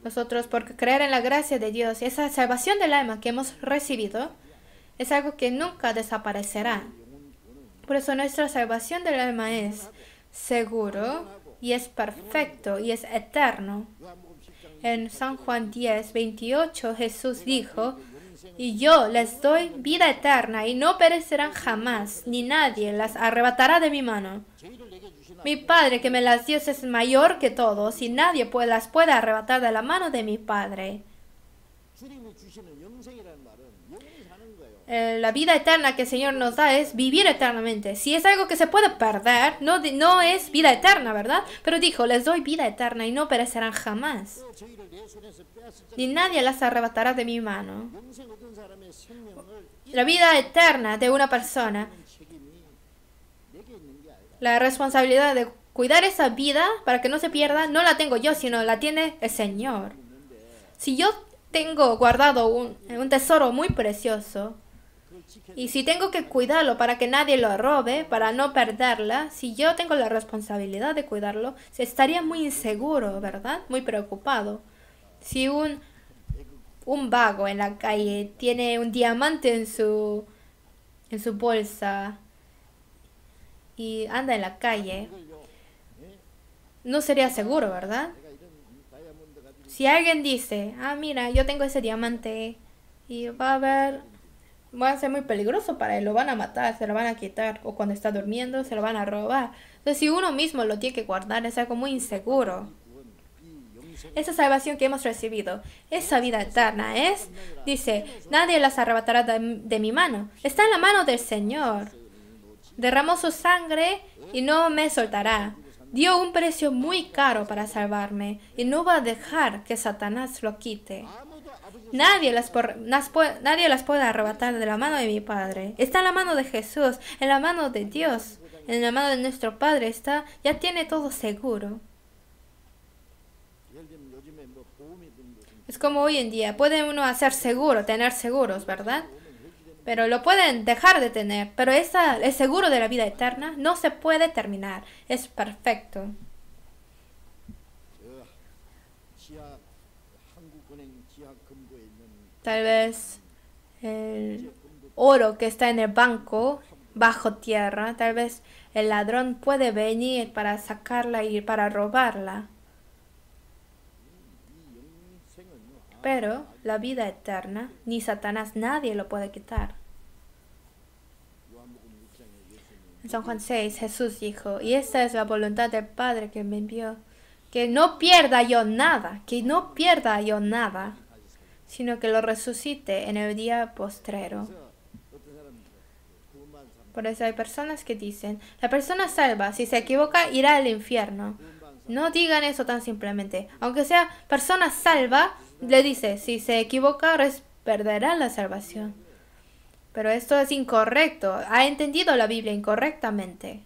nosotros, por creer en la gracia de Dios, esa salvación del alma que hemos recibido, es algo que nunca desaparecerá. Por eso nuestra salvación del alma es seguro y es perfecto y es eterno. En San Juan 10:28 Jesús dijo, y yo les doy vida eterna y no perecerán jamás, ni nadie las arrebatará de mi mano. Mi Padre que me las dio es mayor que todos y nadie las puede arrebatar de la mano de mi Padre. La vida eterna que el Señor nos da es vivir eternamente. Si es algo que se puede perder, no es vida eterna, ¿verdad? Pero dijo, les doy vida eterna y no perecerán jamás. Ni nadie las arrebatará de mi mano. La vida eterna de una persona, la responsabilidad de cuidar esa vida para que no se pierda, no la tengo yo, sino la tiene el Señor. Si yo tengo guardado un tesoro muy precioso, y si tengo que cuidarlo para que nadie lo robe, para no perderla, si yo tengo la responsabilidad de cuidarlo, estaría muy inseguro, ¿verdad? Muy preocupado. Si un vago en la calle tiene un diamante en su bolsa y anda en la calle, no sería seguro, ¿verdad? Si alguien dice, mira, yo tengo ese diamante y va a ser muy peligroso para él, lo van a matar, se lo van a quitar, o cuando está durmiendo se lo van a robar. Entonces, si uno mismo lo tiene que guardar, es algo muy inseguro. Esa salvación que hemos recibido, esa vida eterna dice, nadie las arrebatará de mi mano. Está en la mano del Señor. Derramó su sangre y no me soltará. Dio un precio muy caro para salvarme y no va a dejar que Satanás lo quite. Nadie las puede arrebatar de la mano de mi Padre. Está en la mano de Jesús, en la mano de Dios, en la mano de nuestro Padre ya tiene todo seguro. Es como hoy en día, puede uno hacer seguro, tener seguros, ¿verdad? Pero lo pueden dejar de tener. Pero el seguro de la vida eterna no se puede terminar. Es perfecto. Tal vez el oro que está en el banco, bajo tierra, tal vez el ladrón puede venir para sacarla y para robarla. Pero la vida eterna, ni Satanás, nadie lo puede quitar. En San Juan 6, Jesús dijo, y esta es la voluntad del Padre que me envió, que no pierda yo nada, sino que lo resucite en el día postrero. Por eso hay personas que dicen, la persona salva, si se equivoca, irá al infierno. No digan eso tan simplemente. Aunque sea persona salva, le dice, si se equivoca, perderá la salvación. Pero esto es incorrecto. Ha entendido la Biblia incorrectamente.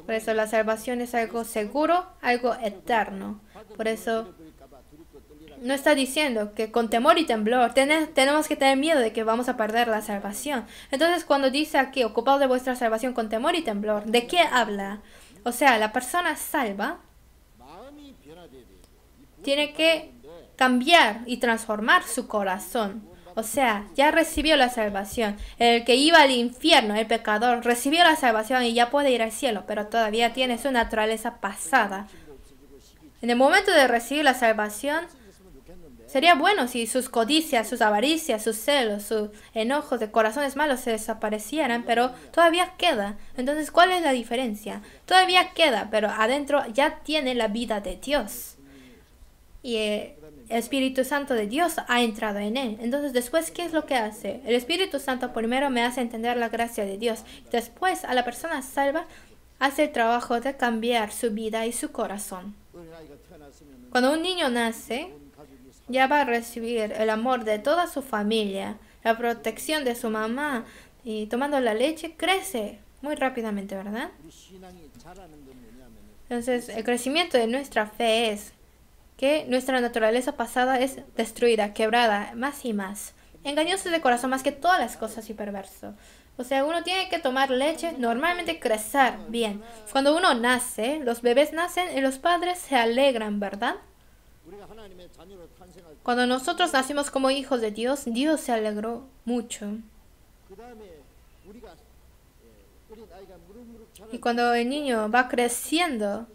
Por eso la salvación es algo seguro, algo eterno. Por eso no está diciendo que con temor y temblor tenemos que tener miedo de que vamos a perder la salvación. Entonces cuando dice aquí, ocupados de vuestra salvación con temor y temblor, ¿de qué habla? O sea, la persona salva tiene que cambiar y transformar su corazón. O sea, ya recibió la salvación. El que iba al infierno, el pecador, recibió la salvación y ya puede ir al cielo, pero todavía tiene su naturaleza pasada. En el momento de recibir la salvación, sería bueno si sus codicias, sus avaricias, sus celos, sus enojos de corazones malos se desaparecieran, pero todavía queda. Entonces, ¿cuál es la diferencia? Todavía queda, pero adentro ya tiene la vida de Dios. Y el Espíritu Santo de Dios ha entrado en él. Entonces, después, ¿qué es lo que hace? El Espíritu Santo primero me hace entender la gracia de Dios. Después, a la persona salva, hace el trabajo de cambiar su vida y su corazón. Cuando un niño nace, ya va a recibir el amor de toda su familia, la protección de su mamá, y tomando la leche, crece muy rápidamente, ¿verdad? Entonces, el crecimiento de nuestra fe es que nuestra naturaleza pasada es destruida, quebrada, más y más. Engañoso de corazón más que todas las cosas y perverso. O sea, uno tiene que tomar leche, normalmente crecer bien. Cuando uno nace, los bebés nacen y los padres se alegran, ¿verdad? Cuando nosotros nacimos como hijos de Dios, Dios se alegró mucho. Y cuando el niño va creciendo,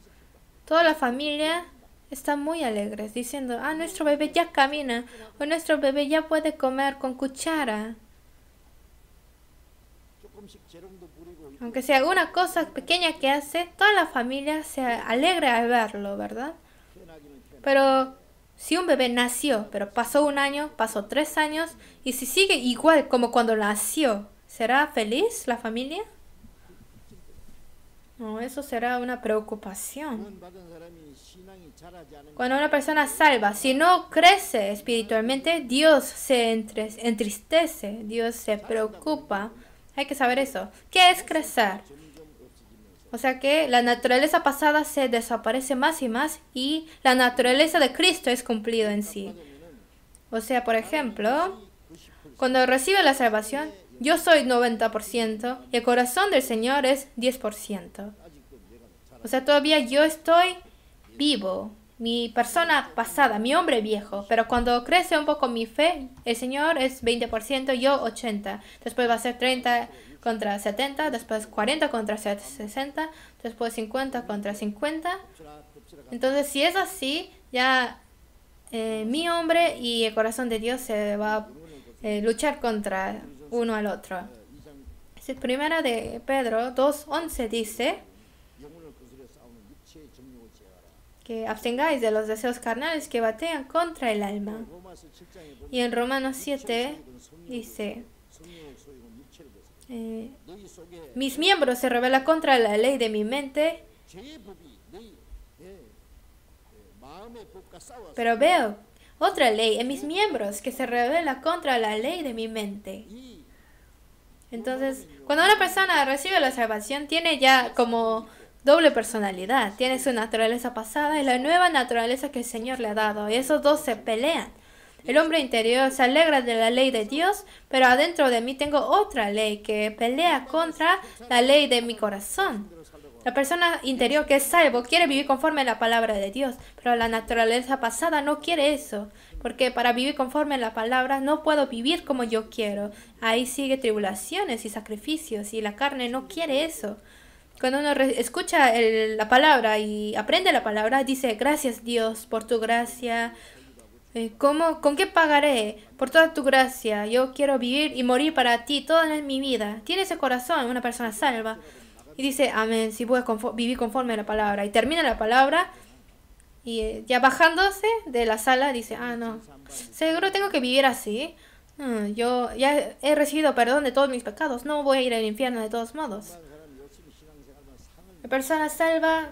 toda la familia está muy alegres, diciendo, nuestro bebé ya camina, o nuestro bebé ya puede comer con cuchara. Aunque sea una cosa pequeña que hace, toda la familia se alegra al verlo, ¿verdad? Pero si un bebé nació, pero pasó 1 año, pasó 3 años, y si sigue igual como cuando nació, ¿será feliz la familia? No, eso será una preocupación. Cuando una persona salva, si no crece espiritualmente, Dios se entristece, Dios se preocupa. Hay que saber eso. ¿Qué es crecer? O sea que la naturaleza pasada se desaparece más y más y la naturaleza de Cristo es cumplido en sí. O sea, por ejemplo, cuando recibe la salvación, yo soy 90% y el corazón del Señor es 10%. O sea, todavía yo estoy vivo, mi persona pasada, mi hombre viejo. Pero cuando crece un poco mi fe, el Señor es 20%, yo 80%. Después va a ser 30 contra 70, después 40 contra 60, después 50 contra 50. Entonces, si es así, ya mi hombre y el corazón de Dios se va a luchar contra uno al otro. Primera de Pedro 2:11 dice que abstengáis de los deseos carnales que batean contra el alma. Y en Romanos 7 dice, mis miembros se rebelan contra la ley de mi mente, pero veo otra ley en mis miembros que se revela contra la ley de mi mente. Entonces, cuando una persona recibe la salvación, tiene ya como doble personalidad. Tiene su naturaleza pasada y la nueva naturaleza que el Señor le ha dado. Y esos dos se pelean. El hombre interior se alegra de la ley de Dios, pero adentro de mí tengo otra ley que pelea contra la ley de mi corazón. La persona interior que es salvo quiere vivir conforme a la palabra de Dios, pero la naturaleza pasada no quiere eso, porque para vivir conforme a la palabra no puedo vivir como yo quiero. Ahí sigue tribulaciones y sacrificios y la carne no quiere eso. Cuando uno escucha la palabra y aprende la palabra, dice, gracias Dios por tu gracia. ¿Con qué pagaré por toda tu gracia? Yo quiero vivir y morir para ti toda mi vida. Tiene ese corazón, una persona salva. Y dice, amén, si voy a vivir conforme a la palabra. Y termina la palabra y ya bajándose de la sala dice, no, seguro tengo que vivir así. Yo ya he recibido perdón de todos mis pecados, no voy a ir al infierno de todos modos. La persona salva,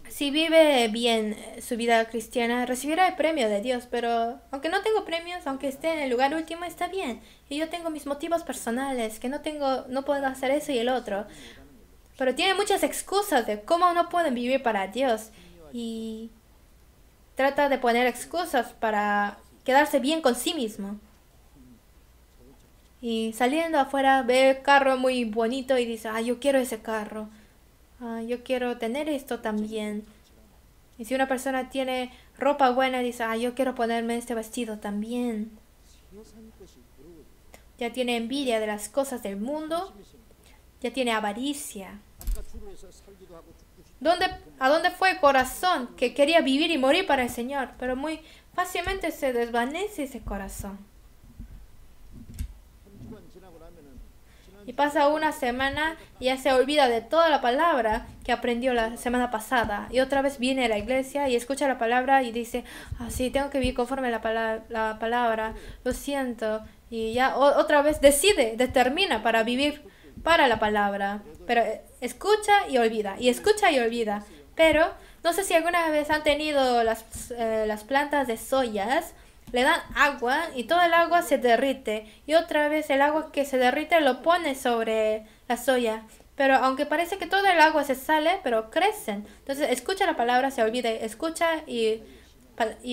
si vive bien su vida cristiana, recibirá el premio de Dios, pero aunque no tengo premios, aunque esté en el lugar último, está bien. Y yo tengo mis motivos personales, que no puedo hacer eso y el otro. Pero tiene muchas excusas de cómo no pueden vivir para Dios. Y trata de poner excusas para quedarse bien con sí mismo. Y saliendo afuera ve el carro muy bonito y dice, yo quiero ese carro. Yo quiero tener esto también. Y si una persona tiene ropa buena, dice, yo quiero ponerme este vestido también. Ya tiene envidia de las cosas del mundo. Ya tiene avaricia. ¿A dónde fue el corazón que quería vivir y morir para el Señor? Pero muy fácilmente se desvanece ese corazón. Y pasa una semana y ya se olvida de toda la palabra que aprendió la semana pasada. Y otra vez viene a la iglesia y escucha la palabra y dice, sí, tengo que vivir conforme la palabra, lo siento. Y ya otra vez determina para vivir para la palabra. Pero escucha y olvida, y escucha y olvida. Pero no sé si alguna vez han tenido las plantas de soyas. Le dan agua y todo el agua se derrite. Y otra vez el agua que se derrite lo pone sobre la soya. Pero aunque parece que todo el agua se sale, pero crecen. Entonces escucha la palabra, se olvida. Escucha y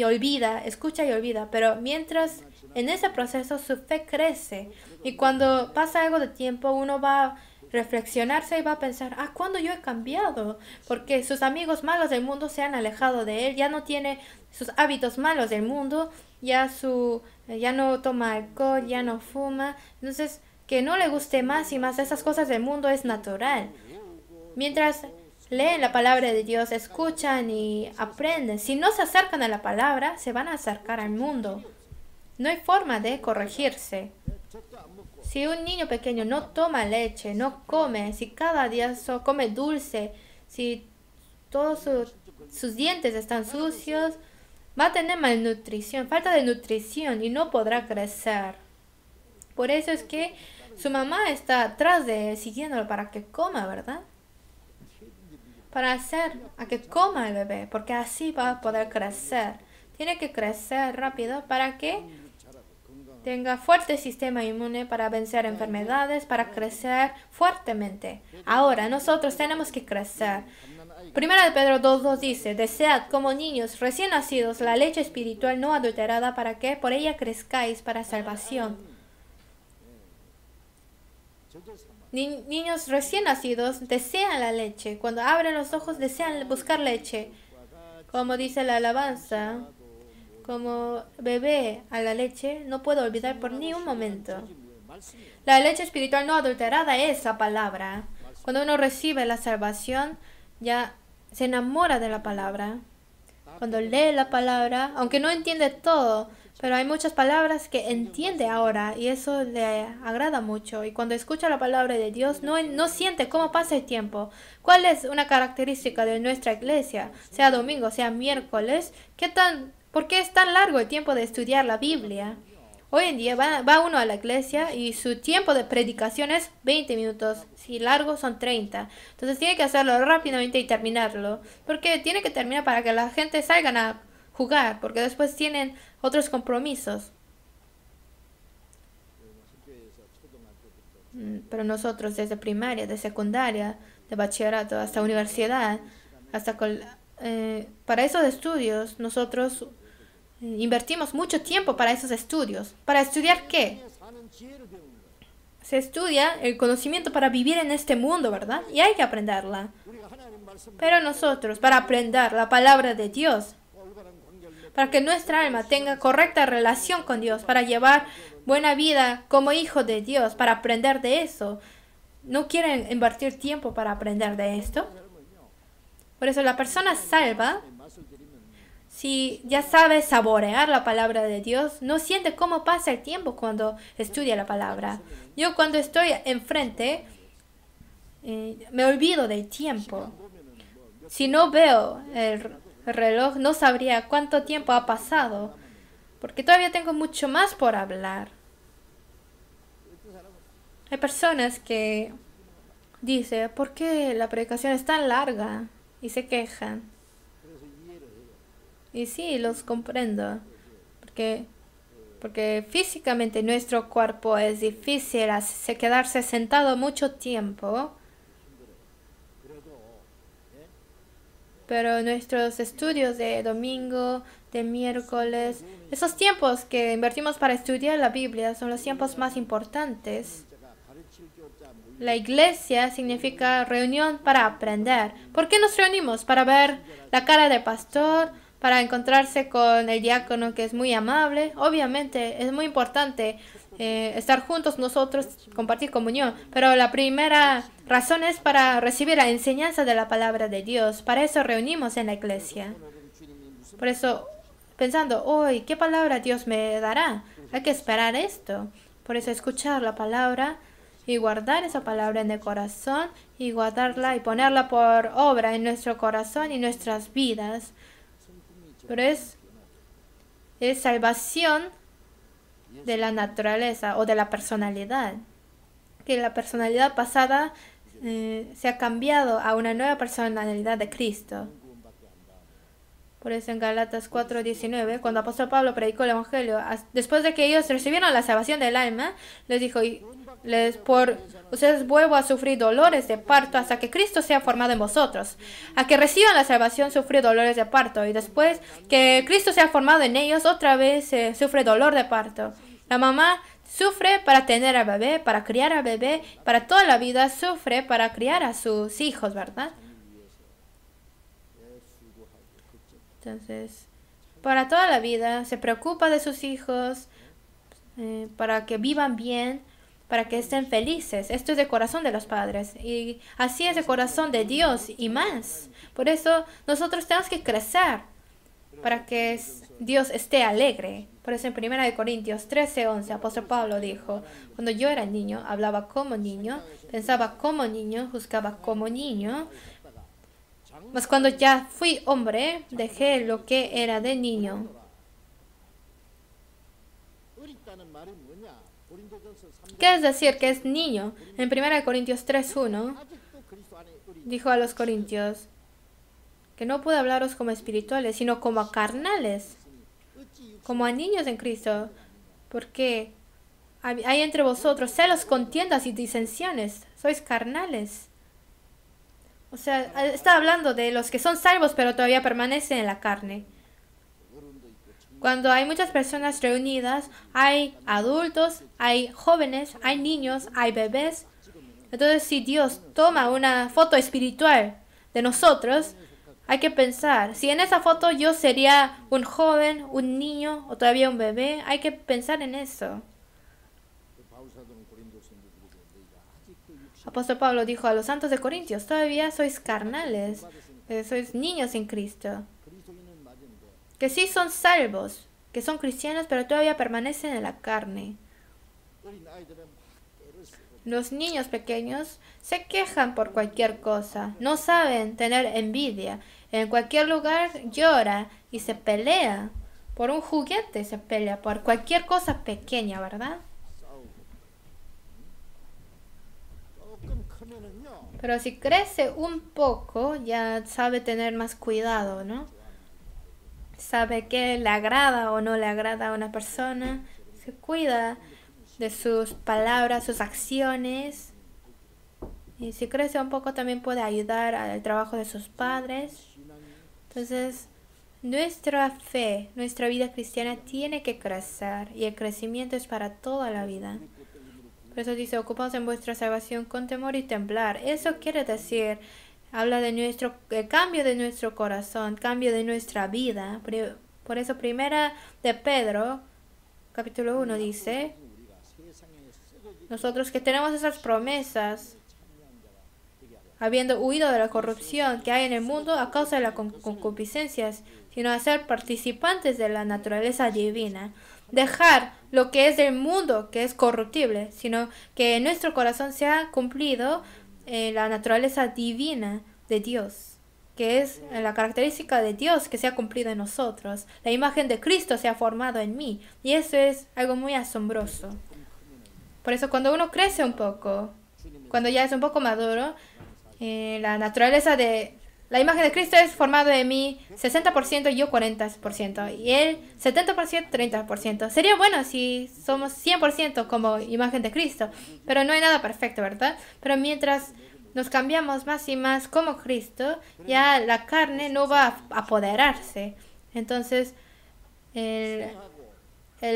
olvida. Escucha y olvida. Pero mientras en ese proceso su fe crece. Y cuando pasa algo de tiempo uno va a reflexionarse y va a pensar, ¿cuándo yo he cambiado? Porque sus amigos malos del mundo se han alejado de él. Ya no tiene sus hábitos malos del mundo. Ya no toma alcohol, ya no fuma. Entonces, que no le guste más y más esas cosas del mundo es natural. Mientras leen la palabra de Dios, escuchan y aprenden. Si no se acercan a la palabra, se van a acercar al mundo. No hay forma de corregirse. Si un niño pequeño no toma leche, no come, si cada día come dulce, si todos sus dientes están sucios, va a tener malnutrición, falta de nutrición y no podrá crecer. Por eso es que su mamá está atrás de él, siguiéndolo para que coma, ¿verdad? Para hacer a que coma el bebé, porque así va a poder crecer. Tiene que crecer rápido para que tenga fuerte sistema inmune para vencer enfermedades, para crecer fuertemente. Ahora nosotros tenemos que crecer. Primera de Pedro 2:2 dice, desead como niños recién nacidos la leche espiritual no adulterada para que por ella crezcáis para salvación. Niños recién nacidos desean la leche. Cuando abren los ojos desean buscar leche. Como dice la alabanza, como bebé a la leche, no puedo olvidar por ni un momento. La leche espiritual no adulterada es la palabra. Cuando uno recibe la salvación, ya se enamora de la palabra. Cuando lee la palabra, aunque no entiende todo, pero hay muchas palabras que entiende ahora y eso le agrada mucho. Y cuando escucha la palabra de Dios, no siente cómo pasa el tiempo. ¿Cuál es una característica de nuestra iglesia? Sea domingo, sea miércoles. ¿Por qué es tan largo el tiempo de estudiar la Biblia? Hoy en día va uno a la iglesia y su tiempo de predicación es 20 minutos. Si largo son 30. Entonces tiene que hacerlo rápidamente y terminarlo. Porque tiene que terminar para que la gente salga a jugar. Porque después tienen otros compromisos. Pero nosotros desde primaria, de secundaria, de bachillerato hasta universidad, para esos estudios nosotros invertimos mucho tiempo para esos estudios. ¿Para estudiar qué? Se estudia el conocimiento para vivir en este mundo, ¿verdad? Y hay que aprenderla. Pero nosotros, para aprender la palabra de Dios, para que nuestra alma tenga correcta relación con Dios, para llevar buena vida como hijo de Dios, para aprender de eso, ¿no quieren invertir tiempo para aprender de esto? Por eso la persona salva, si ya sabe saborear la palabra de Dios, no siente cómo pasa el tiempo cuando estudia la palabra. Yo cuando estoy enfrente, me olvido del tiempo. Si no veo el reloj, no sabría cuánto tiempo ha pasado, porque todavía tengo mucho más por hablar. Hay personas que dicen, ¿por qué la predicación es tan larga? Y se quejan. Y sí, los comprendo. Porque, porque físicamente nuestro cuerpo es difícil quedarse sentado mucho tiempo. Pero nuestros estudios de domingo, de miércoles, esos tiempos que invertimos para estudiar la Biblia son los tiempos más importantes. La iglesia significa reunión para aprender. ¿Por qué nos reunimos? Para ver la cara del pastor, para encontrarse con el diácono que es muy amable. Obviamente es muy importante estar juntos nosotros, compartir comunión. Pero la primera razón es para recibir la enseñanza de la palabra de Dios. Para eso reunimos en la iglesia. Por eso, pensando, hoy, ¿qué palabra Dios me dará? Hay que esperar esto. Por eso escuchar la palabra y guardar esa palabra en el corazón y guardarla y ponerla por obra en nuestro corazón y nuestras vidas. Pero es salvación de la naturaleza o de la personalidad. Que la personalidad pasada se ha cambiado a una nueva personalidad de Cristo. Por eso en Gálatas 4:19, cuando el apóstol Pablo predicó el Evangelio, después de que ellos recibieron la salvación del alma, les dijo, por ustedes vuelvo a sufrir dolores de parto hasta que Cristo sea formado en vosotros. A que reciban la salvación sufrir dolores de parto y después que Cristo sea formado en ellos, otra vez sufre dolor de parto. La mamá sufre para tener al bebé, para criar al bebé, para toda la vida sufre para criar a sus hijos, ¿verdad? Entonces, para toda la vida se preocupa de sus hijos, para que vivan bien, para que estén felices. Esto es el corazón de los padres y así es el corazón de Dios y más. Por eso nosotros tenemos que crecer para que Dios esté alegre. Por eso en 1 Corintios 13:11, apóstol Pablo dijo, cuando yo era niño, hablaba como niño, pensaba como niño, juzgaba como niño. Mas cuando ya fui hombre, dejé lo que era de niño. ¿Qué es decir que es niño? En 1 Corintios 3:1 dijo a los corintios que no puedo hablaros como espirituales, sino como a carnales, como a niños en Cristo, porque hay entre vosotros celos, contiendas y disensiones, sois carnales. O sea, está hablando de los que son salvos pero todavía permanecen en la carne. Cuando hay muchas personas reunidas, hay adultos, hay jóvenes, hay niños, hay bebés. Entonces, si Dios toma una foto espiritual de nosotros, hay que pensar, si en esa foto yo sería un joven, un niño o todavía un bebé, hay que pensar en eso. Apóstol Pablo dijo a los santos de Corintios, todavía sois carnales, sois niños en Cristo. Que sí son salvos, que son cristianos, pero todavía permanecen en la carne. Los niños pequeños se quejan por cualquier cosa, no saben tener envidia. En cualquier lugar llora y se pelea. Por un juguete se pelea, por cualquier cosa pequeña, ¿verdad? Pero si crece un poco, ya sabe tener más cuidado, ¿no? Sabe qué le agrada o no le agrada a una persona. Se cuida de sus palabras, sus acciones. Y si crece un poco también puede ayudar al trabajo de sus padres. Entonces, nuestra fe, nuestra vida cristiana tiene que crecer. Y el crecimiento es para toda la vida. Por eso dice, ocupaos en vuestra salvación con temor y temblar. Eso quiere decir, habla de cambio de nuestro corazón, cambio de nuestra vida. Por eso primera de Pedro, capítulo 1 dice, nosotros que tenemos esas promesas, habiendo huido de la corrupción que hay en el mundo a causa de las concupiscencias, sino a ser participantes de la naturaleza divina. Dejar lo que es del mundo, que es corruptible, sino que en nuestro corazón se ha cumplido la naturaleza divina de Dios, que es la característica de Dios que se ha cumplido en nosotros. La imagen de Cristo se ha formado en mí, y eso es algo muy asombroso. Por eso cuando uno crece un poco, cuando ya es un poco maduro, la naturaleza de la imagen de Cristo es formada de mí 60% y yo 40%. Y él 70%, 30%. Sería bueno si somos 100% como imagen de Cristo. Pero no hay nada perfecto, ¿verdad? Pero mientras nos cambiamos más y más como Cristo, ya la carne no va a apoderarse. Entonces, el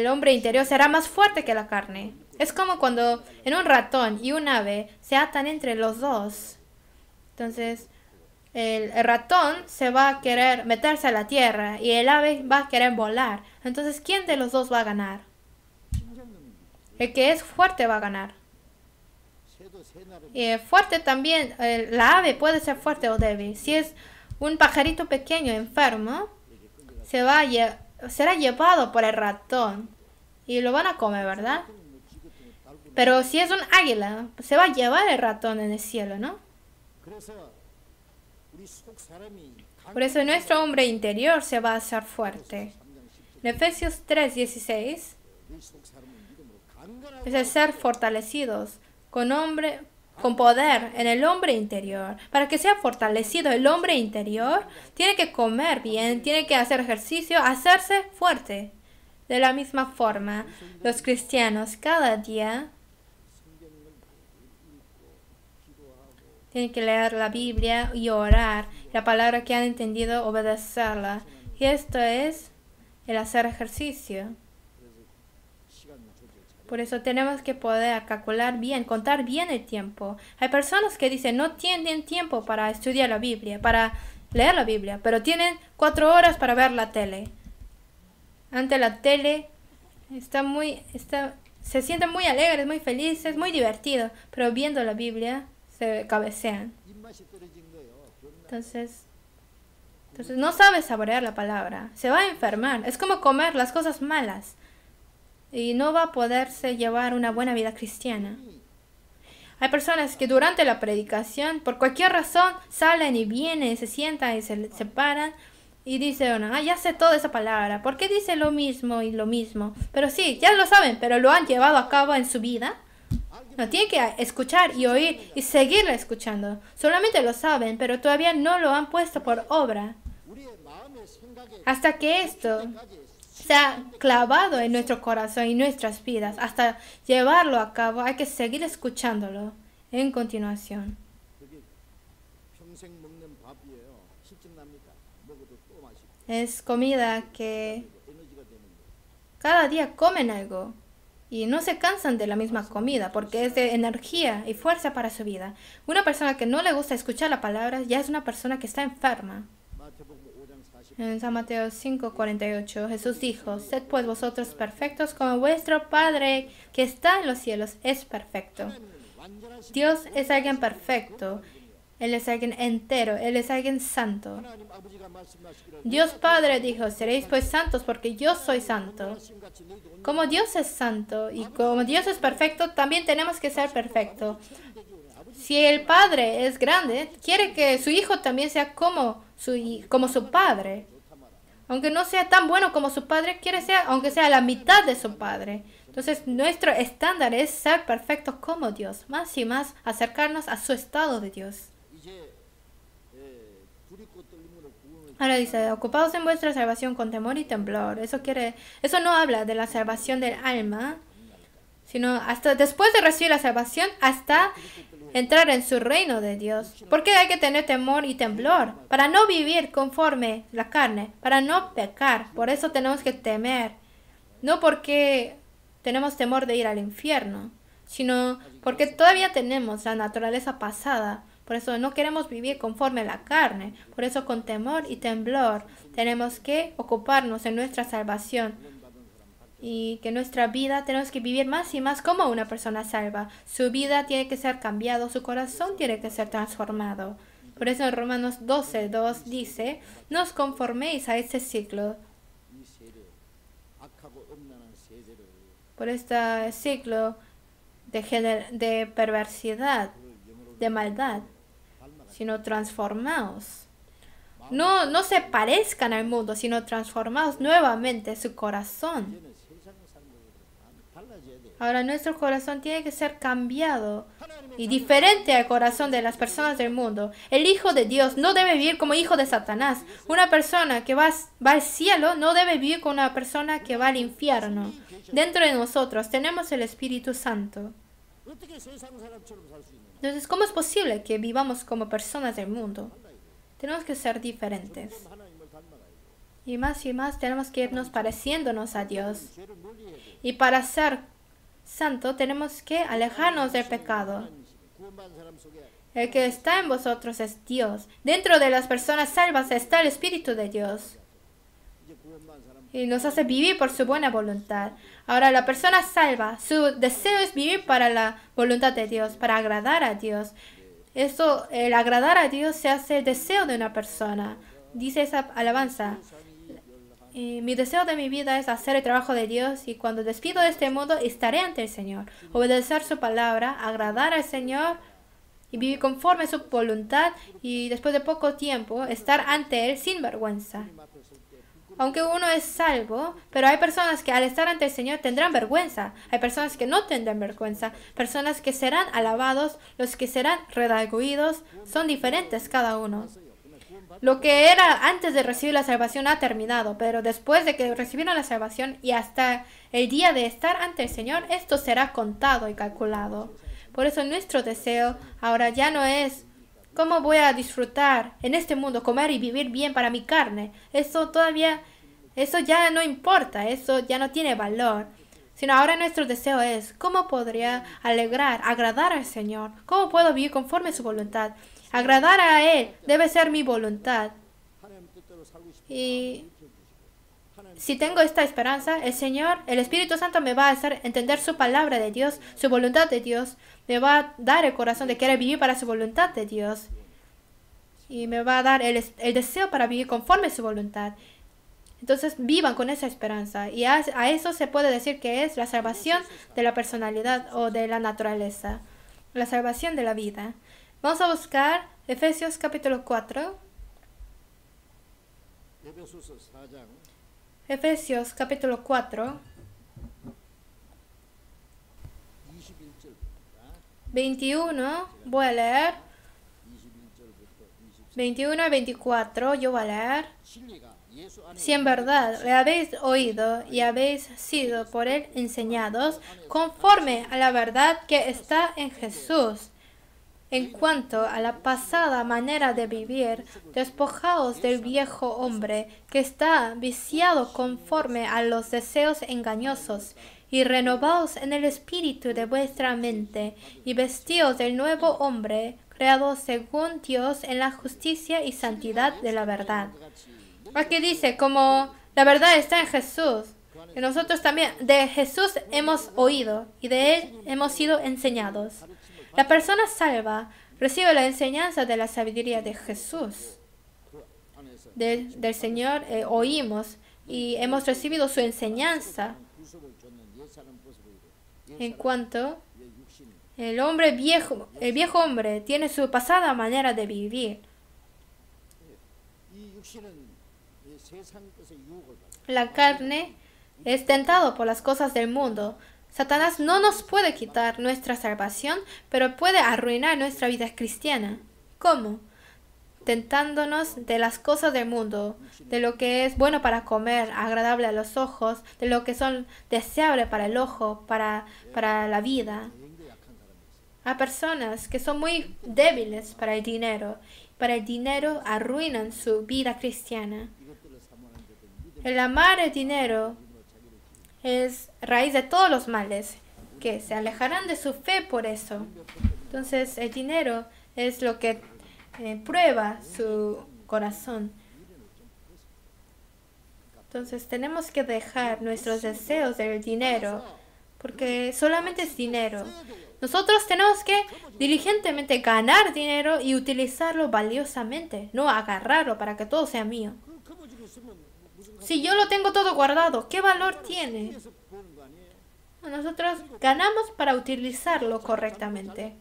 hombre interior será más fuerte que la carne. Es como cuando en un ratón y un ave se atan entre los dos. Entonces, el ratón se va a querer meterse a la tierra y el ave va a querer volar. Entonces, ¿quién de los dos va a ganar? El que es fuerte va a ganar. Y fuerte también, la ave puede ser fuerte o débil. Si es un pajarito pequeño enfermo, será llevado por el ratón y lo van a comer, ¿verdad? Pero si es un águila, se va a llevar el ratón en el cielo, ¿no? Por eso nuestro hombre interior se va a hacer fuerte. En Efesios 3:16 es el ser fortalecidos con poder en el hombre interior. Para que sea fortalecido el hombre interior, tiene que comer bien, tiene que hacer ejercicio, hacerse fuerte. De la misma forma, los cristianos cada día tienen que leer la Biblia y orar. La palabra que han entendido, obedecerla. Y esto es el hacer ejercicio. Por eso tenemos que poder calcular bien, contar bien el tiempo. Hay personas que dicen no tienen tiempo para estudiar la Biblia, para leer la Biblia, pero tienen 4 horas para ver la tele. Ante la tele se sienten muy alegres, muy felices, muy divertidos, pero viendo la Biblia se cabecean. Entonces no sabe saborear la palabra. Se va a enfermar. Es como comer las cosas malas. Y no va a poderse llevar una buena vida cristiana. Hay personas que durante la predicación, por cualquier razón, salen y vienen, se sientan y se paran y dicen, ya sé toda esa palabra. ¿Por qué dice lo mismo y lo mismo? Pero sí, ya lo saben, pero lo han llevado a cabo en su vida. No, tienen que escuchar y oír y seguirla escuchando. Solamente lo saben, pero todavía no lo han puesto por obra. Hasta que esto sea clavado en nuestro corazón y nuestras vidas, hasta llevarlo a cabo, hay que seguir escuchándolo en continuación. Es comida que cada día comen algo. Y no se cansan de la misma comida porque es de energía y fuerza para su vida. Una persona que no le gusta escuchar la palabra ya es una persona que está enferma. En San Mateo 5:48 Jesús dijo, sed pues vosotros perfectos como vuestro Padre que está en los cielos es perfecto. Dios es alguien perfecto. Él es alguien entero, Él es alguien santo. Dios Padre dijo, seréis pues santos porque yo soy santo. Como Dios es santo y como Dios es perfecto, también tenemos que ser perfectos. Si el Padre es grande, quiere que su Hijo también sea como su Padre. Aunque no sea tan bueno como su Padre, quiere ser, aunque sea la mitad de su Padre. Entonces, nuestro estándar es ser perfectos como Dios, más y más acercarnos a su estado de Dios. Ahora dice, ocupados en vuestra salvación con temor y temblor. Eso no habla de la salvación del alma, sino hasta después de recibir la salvación, hasta entrar en su reino de Dios. ¿Por qué hay que tener temor y temblor? Para no vivir conforme la carne, para no pecar. Por eso tenemos que temer. No porque tenemos temor de ir al infierno, sino porque todavía tenemos la naturaleza pasada. Por eso no queremos vivir conforme a la carne. Por eso con temor y temblor tenemos que ocuparnos en nuestra salvación. Y que nuestra vida tenemos que vivir más y más como una persona salva. Su vida tiene que ser cambiado, su corazón tiene que ser transformado. Por eso en Romanos 12:2 dice, no os conforméis a este siglo. Por este siglo de perversidad, de maldad, sino transformaos. No se parezcan al mundo, sino transformaos nuevamente su corazón. Ahora nuestro corazón tiene que ser cambiado y diferente al corazón de las personas del mundo. El Hijo de Dios no debe vivir como hijo de Satanás. Una persona que va al cielo no debe vivir como una persona que va al infierno. Dentro de nosotros tenemos el Espíritu Santo. Entonces, ¿cómo es posible que vivamos como personas del mundo? Tenemos que ser diferentes. Y más tenemos que irnos pareciéndonos a Dios. Y para ser santo tenemos que alejarnos del pecado. El que está en vosotros es Dios. Dentro de las personas salvas está el Espíritu de Dios. Y nos hace vivir por su buena voluntad. Ahora la persona salva, su deseo es vivir para la voluntad de Dios, para agradar a Dios. El agradar a Dios se hace el deseo de una persona. Dice esa alabanza. Mi deseo de mi vida es hacer el trabajo de Dios y cuando despido de este mundo estaré ante el Señor. Obedecer su palabra, agradar al Señor y vivir conforme a su voluntad y después de poco tiempo estar ante Él sin vergüenza. Aunque uno es salvo, pero hay personas que al estar ante el Señor tendrán vergüenza. Hay personas que no tendrán vergüenza. Personas que serán alabados, los que serán redarguidos, son diferentes cada uno. Lo que era antes de recibir la salvación ha terminado, pero después de que recibieron la salvación y hasta el día de estar ante el Señor, esto será contado y calculado. Por eso nuestro deseo ahora ya no es cómo voy a disfrutar en este mundo, comer y vivir bien para mi carne. Eso ya no importa, eso ya no tiene valor. Sino ahora nuestro deseo es cómo podría agradar al Señor, cómo puedo vivir conforme a su voluntad. Agradar a Él debe ser mi voluntad. Y si tengo esta esperanza, el Señor, el Espíritu Santo me va a hacer entender su palabra de Dios, su voluntad de Dios. Me va a dar el corazón de querer vivir para su voluntad de Dios. Y me va a dar el deseo para vivir conforme a su voluntad. Entonces vivan con esa esperanza. Y a eso se puede decir que es la salvación de la personalidad o de la naturaleza. La salvación de la vida. Vamos a buscar Efesios capítulo 4. Efesios capítulo 4. 21, voy a leer. 21 a 24, yo voy a leer. Si en verdad le habéis oído y habéis sido por él enseñados, conforme a la verdad que está en Jesús, en cuanto a la pasada manera de vivir, despojaos del viejo hombre que está viciado conforme a los deseos engañosos, y renovaos en el espíritu de vuestra mente, y vestíos del nuevo hombre, creado según Dios en la justicia y santidad de la verdad. Aquí dice, como la verdad está en Jesús, y nosotros también de Jesús hemos oído, y de Él hemos sido enseñados. La persona salva recibe la enseñanza de la sabiduría de Jesús. Del Señor oímos y hemos recibido su enseñanza. En cuanto el viejo hombre tiene su pasada manera de vivir. La carne es tentado por las cosas del mundo. Satanás no nos puede quitar nuestra salvación, pero puede arruinar nuestra vida cristiana. ¿Cómo? Tentándonos de las cosas del mundo, de lo que es bueno para comer, agradable a los ojos, de lo que son deseables para el ojo, para la vida. Hay personas que son muy débiles para el dinero. Para el dinero arruinan su vida cristiana. El amar el dinero es raíz de todos los males, que se alejarán de su fe por eso. Entonces el dinero es lo que prueba su corazón. Entonces tenemos que dejar nuestros deseos del dinero, porque solamente es dinero. Nosotros tenemos que diligentemente ganar dinero y utilizarlo valiosamente, no agarrarlo para que todo sea mío. Si yo lo tengo todo guardado, ¿qué valor tiene? Nosotros ganamos para utilizarlo correctamente.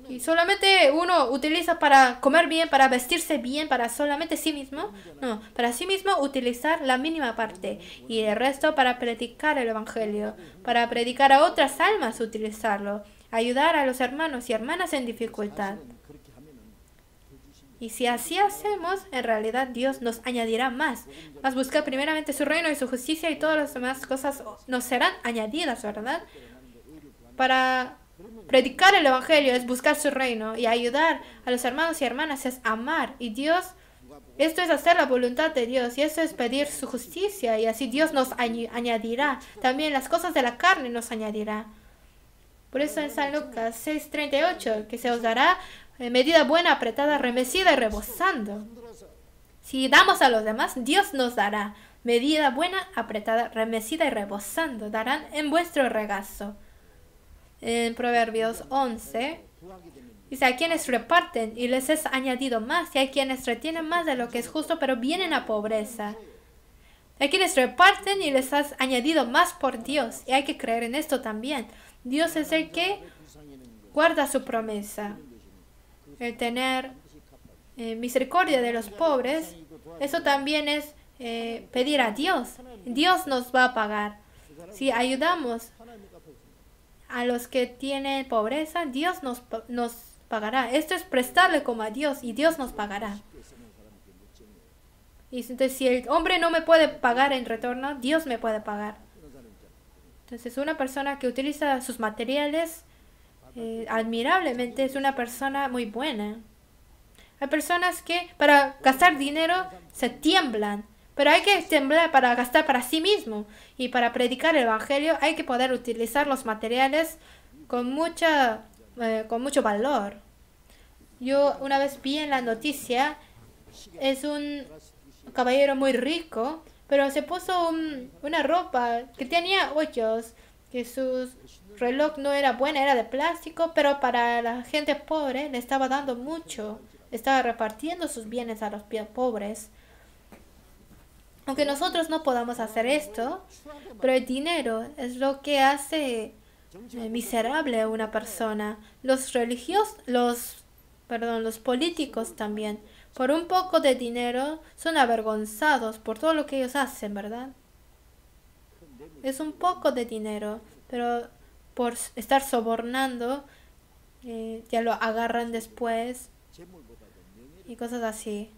Y solamente uno utiliza para comer bien, para vestirse bien, para solamente sí mismo. No, para sí mismo utilizar la mínima parte y el resto para predicar el evangelio, para predicar a otras almas utilizarlo, ayudar a los hermanos y hermanas en dificultad. Y si así hacemos, en realidad Dios nos añadirá más. Más buscar primeramente su reino y su justicia y todas las demás cosas nos serán añadidas, ¿verdad? Para predicar el evangelio es buscar su reino y ayudar a los hermanos y hermanas es amar. Y Dios, esto es hacer la voluntad de Dios y esto es pedir su justicia y así Dios nos añadirá. También las cosas de la carne nos añadirá. Por eso en San Lucas 6:38, que se os dará medida buena, apretada, remecida y rebosando. Si damos a los demás, Dios nos dará medida buena, apretada, remecida y rebosando. Darán en vuestro regazo. En Proverbios 11, dice, hay quienes reparten y les es añadido más, y hay quienes retienen más de lo que es justo, pero vienen a pobreza. Hay quienes reparten y les has añadido más por Dios, y hay que creer en esto también. Dios es el que guarda su promesa. El tener misericordia de los pobres, eso también es pedir a Dios. Dios nos va a pagar. Si ayudamos a los que tienen pobreza, Dios nos pagará. Esto es prestarle como a Dios y Dios nos pagará. Y entonces si el hombre no me puede pagar en retorno, Dios me puede pagar. Entonces una persona que utiliza sus materiales admirablemente es una persona muy buena. Hay personas que para gastar dinero se tiemblan, pero hay que temblar para gastar para sí mismo. Y para predicar el evangelio hay que poder utilizar los materiales con mucho valor. Yo una vez vi en la noticia, es un caballero muy rico, pero se puso una ropa que tenía hoyos, que su reloj no era buena, era de plástico, pero para la gente pobre le estaba dando mucho, estaba repartiendo sus bienes a los pobres. Aunque nosotros no podamos hacer esto, pero el dinero es lo que hace miserable a una persona. Los religiosos, los políticos también, por un poco de dinero son avergonzados por todo lo que ellos hacen, ¿verdad? Es un poco de dinero, pero por estar sobornando, ya lo agarran después y cosas así.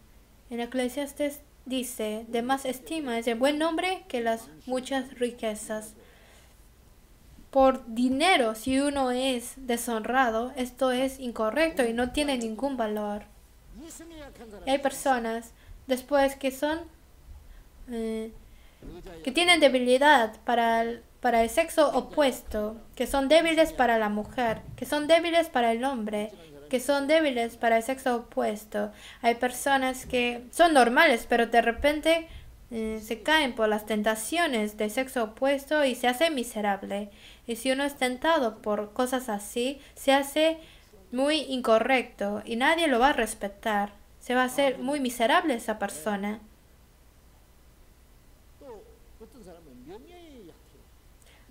En Eclesiastes dice, de más estima es el buen nombre que las muchas riquezas. Por dinero, si uno es deshonrado, esto es incorrecto y no tiene ningún valor. Y hay personas después que son que tienen debilidad para el sexo opuesto, que son débiles para la mujer, que son débiles para el hombre, que son débiles para el sexo opuesto. Hay personas que son normales, pero de repente se caen por las tentaciones del sexo opuesto y se hace miserable. Y si uno es tentado por cosas así, se hace muy incorrecto y nadie lo va a respetar. Se va a hacer muy miserable esa persona.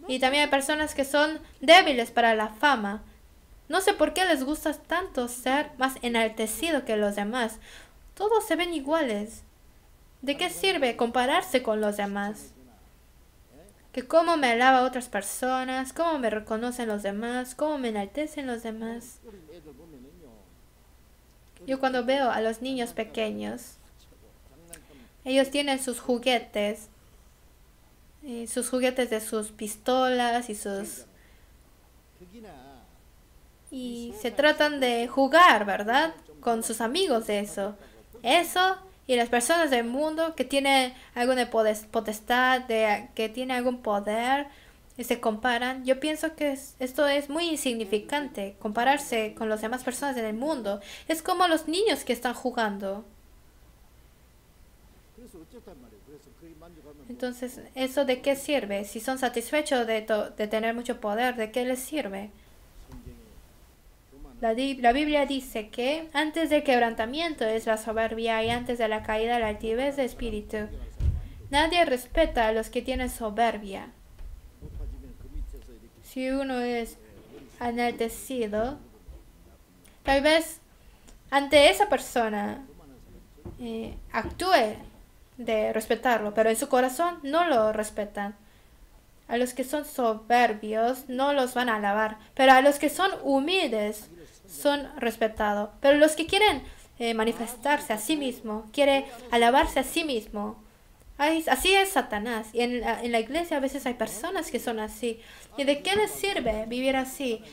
Y también hay personas que son débiles para la fama. No sé por qué les gusta tanto ser más enaltecido que los demás. Todos se ven iguales. ¿De qué sirve compararse con los demás? Que cómo me alaba a otras personas, cómo me reconocen los demás, cómo me enaltecen los demás. Yo cuando veo a los niños pequeños, ellos tienen sus juguetes de sus pistolas y se tratan de jugar, ¿verdad? Con sus amigos de eso. Eso y las personas del mundo que tienen alguna potestad, que tienen algún poder, y se comparan. Yo pienso que esto es muy insignificante, compararse con las demás personas en el mundo. Es como los niños que están jugando. Entonces, ¿eso de qué sirve? Si son satisfechos de tener mucho poder, ¿de qué les sirve? La Biblia dice que antes del quebrantamiento es la soberbia y antes de la caída la altivez de espíritu. Nadie respeta a los que tienen soberbia. Si uno es enaltecido, tal vez ante esa persona actúe de respetarlo, pero en su corazón no lo respetan. A los que son soberbios no los van a alabar, pero a los que son humildes son respetados. Pero los que quieren manifestarse a sí mismo, quiere alabarse a sí mismo, así es Satanás. Y en la iglesia a veces hay personas que son así. ¿Y de qué les sirve vivir así?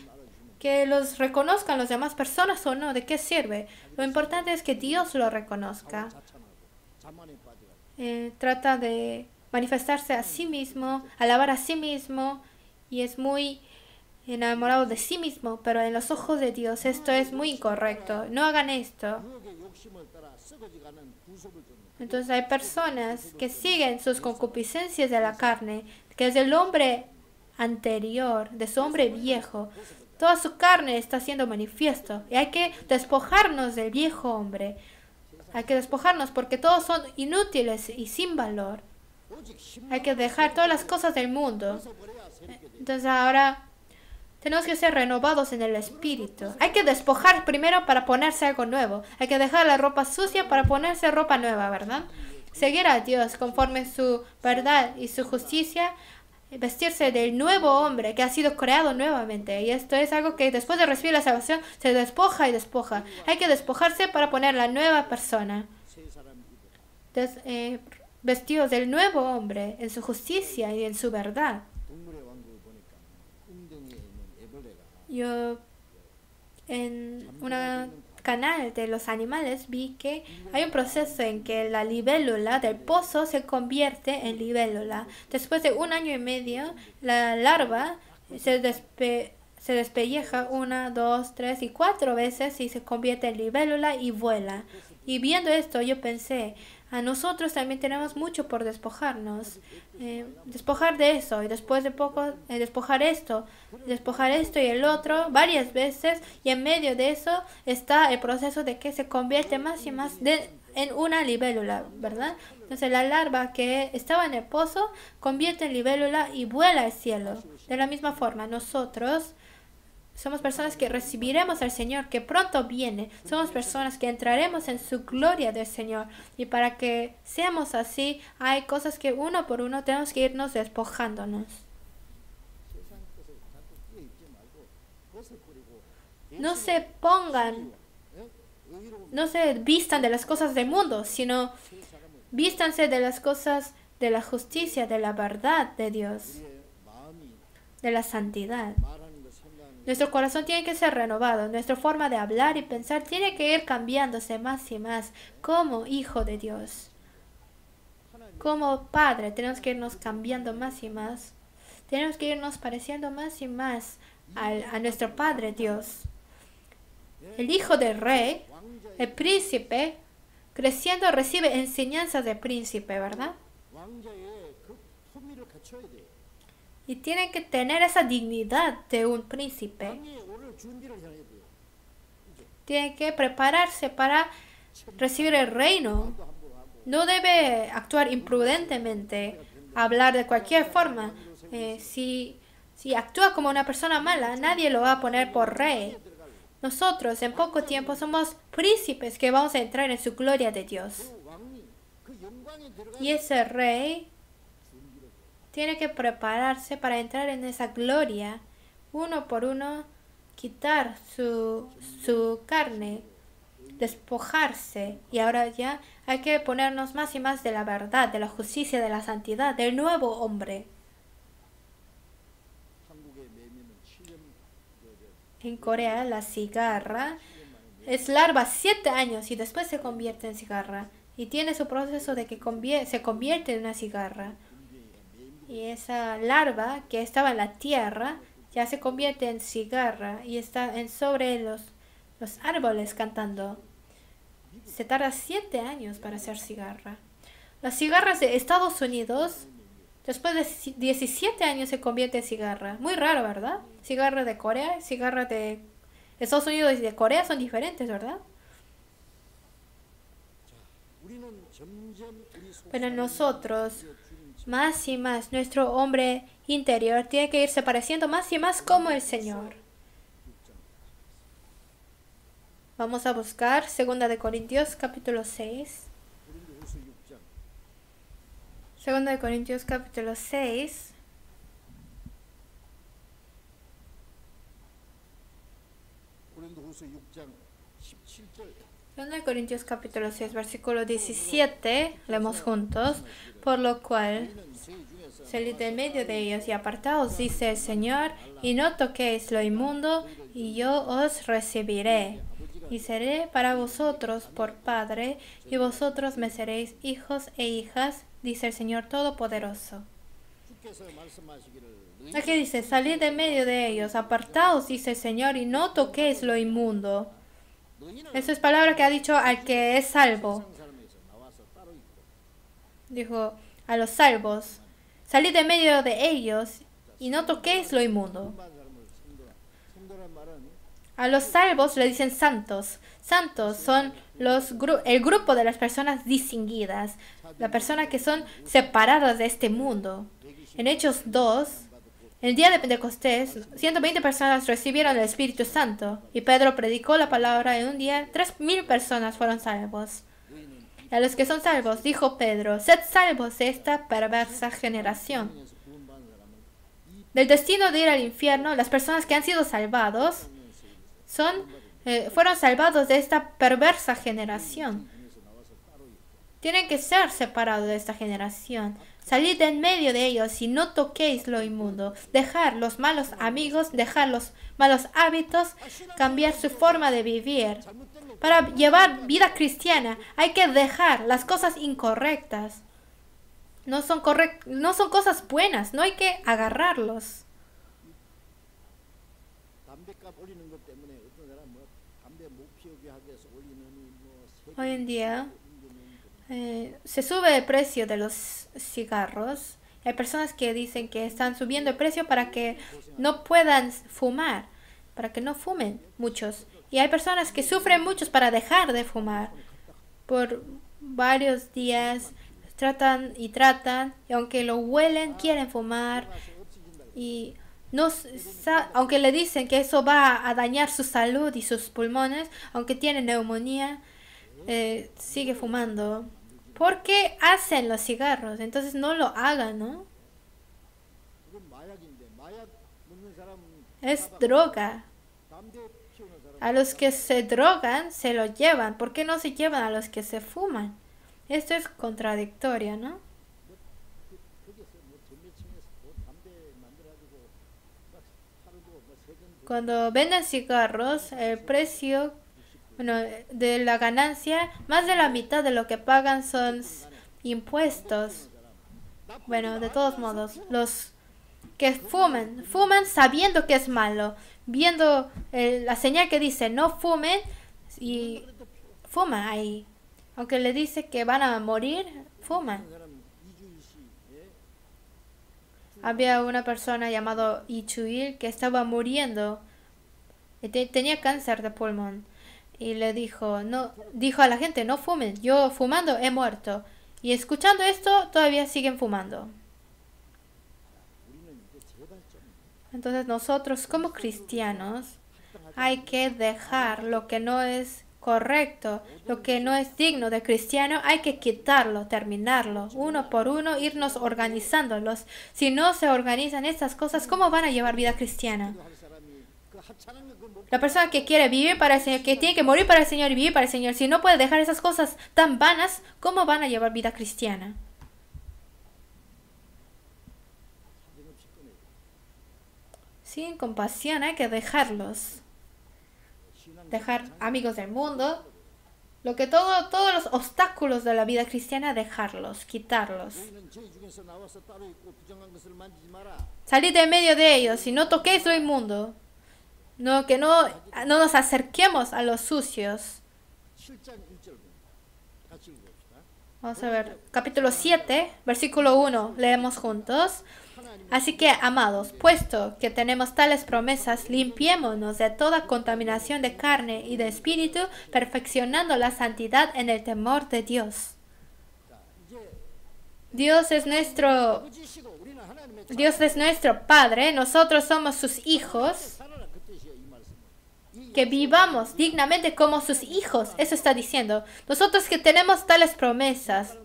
Que los reconozcan las demás personas o no, ¿de qué sirve? Lo importante es que Dios lo reconozca. Trata de manifestarse a sí mismo, alabar a sí mismo, y es muy enamorado de sí mismo, pero en los ojos de Dios esto es muy incorrecto. No hagan esto. Entonces hay personas que siguen sus concupiscencias de la carne, que es el hombre anterior, de su hombre viejo. Toda su carne está siendo manifiesto y hay que despojarnos del viejo hombre. Hay que despojarnos porque todos son inútiles y sin valor. Hay que dejar todas las cosas del mundo. Entonces ahora tenemos que ser renovados en el espíritu. Hay que despojar primero para ponerse algo nuevo. Hay que dejar la ropa sucia para ponerse ropa nueva, ¿verdad? Seguir a Dios conforme su verdad y su justicia. Vestirse del nuevo hombre que ha sido creado nuevamente. Y esto es algo que después de recibir la salvación se despoja y despoja. Hay que despojarse para poner la nueva persona. Vestidos del nuevo hombre en su justicia y en su verdad. Yo en un canal de los animales vi que hay un proceso en que la libélula del pozo se convierte en libélula. Después de 1 año y medio, la larva se despelleja 1, 2, 3 y 4 veces y se convierte en libélula y vuela. Y viendo esto yo pensé, a nosotros también tenemos mucho por despojarnos. Despojar de eso y después de poco despojar esto y el otro varias veces, y en medio de eso está el proceso de que se convierte más y más en una libélula, ¿verdad? Entonces la larva que estaba en el pozo convierte en libélula y vuela al cielo. De la misma forma, nosotros somos personas que recibiremos al Señor, que pronto viene. Somos personas que entraremos en su gloria del Señor. Y para que seamos así, hay cosas que uno por uno tenemos que irnos despojándonos. No se pongan, no se vistan de las cosas del mundo, sino vístanse de las cosas de la justicia, de la verdad de Dios, de la santidad. Nuestro corazón tiene que ser renovado, nuestra forma de hablar y pensar tiene que ir cambiándose más y más como hijo de Dios. Como padre tenemos que irnos cambiando más y más. Tenemos que irnos pareciendo más y más a nuestro Padre Dios. El hijo del rey, el príncipe, creciendo recibe enseñanzas de príncipe, ¿verdad? Y tiene que tener esa dignidad de un príncipe. Tiene que prepararse para recibir el reino. No debe actuar imprudentemente, hablar de cualquier forma. Si actúa como una persona mala, nadie lo va a poner por rey. Nosotros en poco tiempo somos príncipes que vamos a entrar en su gloria de Dios. Y ese rey tiene que prepararse para entrar en esa gloria, uno por uno, quitar su carne, despojarse. Y ahora ya hay que ponernos más y más de la verdad, de la justicia, de la santidad, del nuevo hombre. En Corea la cigarra es larva 7 años y después se convierte en cigarra. Y tiene su proceso de que se convierte en una cigarra. Y esa larva que estaba en la tierra ya se convierte en cigarra y está sobre los árboles cantando. Se tarda 7 años para hacer cigarra. Las cigarras de Estados Unidos, después de 17 años se convierte en cigarra. Muy raro, ¿verdad? Cigarra de Corea, cigarra de Estados Unidos y de Corea son diferentes, ¿verdad? Pero nosotros, más y más, nuestro hombre interior tiene que irse pareciendo más y más como el Señor. Vamos a buscar 2 capítulo 6. 2 capítulo 6. 2 capítulo 6, versículo 17, leemos juntos. Por lo cual, salid de en medio de ellos y apartaos, dice el Señor, y no toquéis lo inmundo, y yo os recibiré. Y seré para vosotros por Padre, y vosotros me seréis hijos e hijas, dice el Señor Todopoderoso. Aquí dice, salid de en medio de ellos, apartaos, dice el Señor, y no toquéis lo inmundo. Esa es palabra que ha dicho al que es salvo. Dijo a los salvos, salid de medio de ellos y no toquéis lo inmundo. A los salvos le dicen santos. Santos son el grupo de las personas distinguidas, las personas que son separadas de este mundo. En Hechos 2, el día de Pentecostés, 120 personas recibieron el Espíritu Santo y Pedro predicó la palabra en un día. 3,000 personas fueron salvos. Y a los que son salvos, dijo Pedro, sed salvos de esta perversa generación. Del destino de ir al infierno, las personas que han sido salvados fueron salvados de esta perversa generación. Tienen que ser separados de esta generación. Salid de en medio de ellos y no toquéis lo inmundo. Dejar los malos amigos, dejar los malos hábitos, cambiar su forma de vivir. Para llevar vida cristiana hay que dejar las cosas incorrectas. No son cosas buenas, no hay que agarrarlos. Hoy en día se sube el precio de los cigarros. Hay personas que dicen que están subiendo el precio para que no puedan fumar, para que no fumen muchos. Y hay personas que sufren muchos para dejar de fumar. Por varios días tratan, y aunque lo huelen, quieren fumar. Y aunque le dicen que eso va a dañar su salud y sus pulmones, aunque tiene neumonía, sigue fumando. ¿Por qué hacen los cigarros? Entonces no lo hagan, ¿no? Es droga. A los que se drogan se lo llevan. ¿Por qué no se llevan a los que se fuman? Esto es contradictorio, ¿no? Cuando venden cigarros, el precio de la ganancia, más de la mitad de lo que pagan son impuestos. Bueno, de todos modos, los que fuman sabiendo que es malo, viendo la señal que dice no fumen y fuman ahí. Aunque le dice que van a morir, fuman. Había una persona llamada Ichuil que estaba muriendo. Tenía cáncer de pulmón. Y le dijo a la gente, no fumen. Yo fumando he muerto. Y escuchando esto, todavía siguen fumando. Entonces nosotros como cristianos hay que dejar lo que no es correcto, lo que no es digno de cristiano, hay que quitarlo, terminarlo, uno por uno, irnos organizándolos. Si no se organizan estas cosas, ¿cómo van a llevar vida cristiana? La persona que quiere vivir para el Señor, que tiene que morir para el Señor y vivir para el Señor, si no puede dejar esas cosas tan vanas, ¿cómo van a llevar vida cristiana? Sin compasión hay que dejarlos. Dejar amigos del mundo. Todos los obstáculos de la vida cristiana, dejarlos, quitarlos. Salid de medio de ellos y no toquéis lo inmundo. Que no nos acerquemos a los sucios. Vamos a ver, capítulo 7, versículo 1, leemos juntos. Así que, amados, puesto que tenemos tales promesas, limpiémonos de toda contaminación de carne y de espíritu, perfeccionando la santidad en el temor de Dios. Dios es nuestro Padre, nosotros somos sus hijos. que vivamos dignamente como sus hijos. Eso está diciendo. Nosotros que tenemos tales promesas,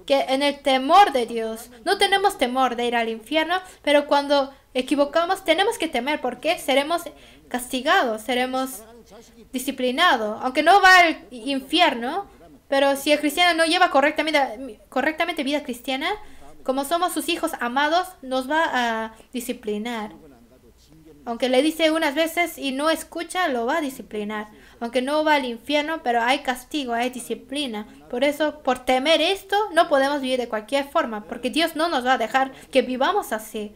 que en el temor de Dios, no tenemos temor de ir al infierno, pero cuando equivocamos tenemos que temer porque seremos castigados, seremos disciplinados. Aunque no va al infierno, pero si el cristiano no lleva correctamente vida cristiana, como somos sus hijos amados, nos va a disciplinar. Aunque le dice unas veces y no escucha, lo va a disciplinar. Aunque no va al infierno, pero hay castigo, hay disciplina. Por eso, por temer esto, no podemos vivir de cualquier forma, porque Dios no nos va a dejar que vivamos así.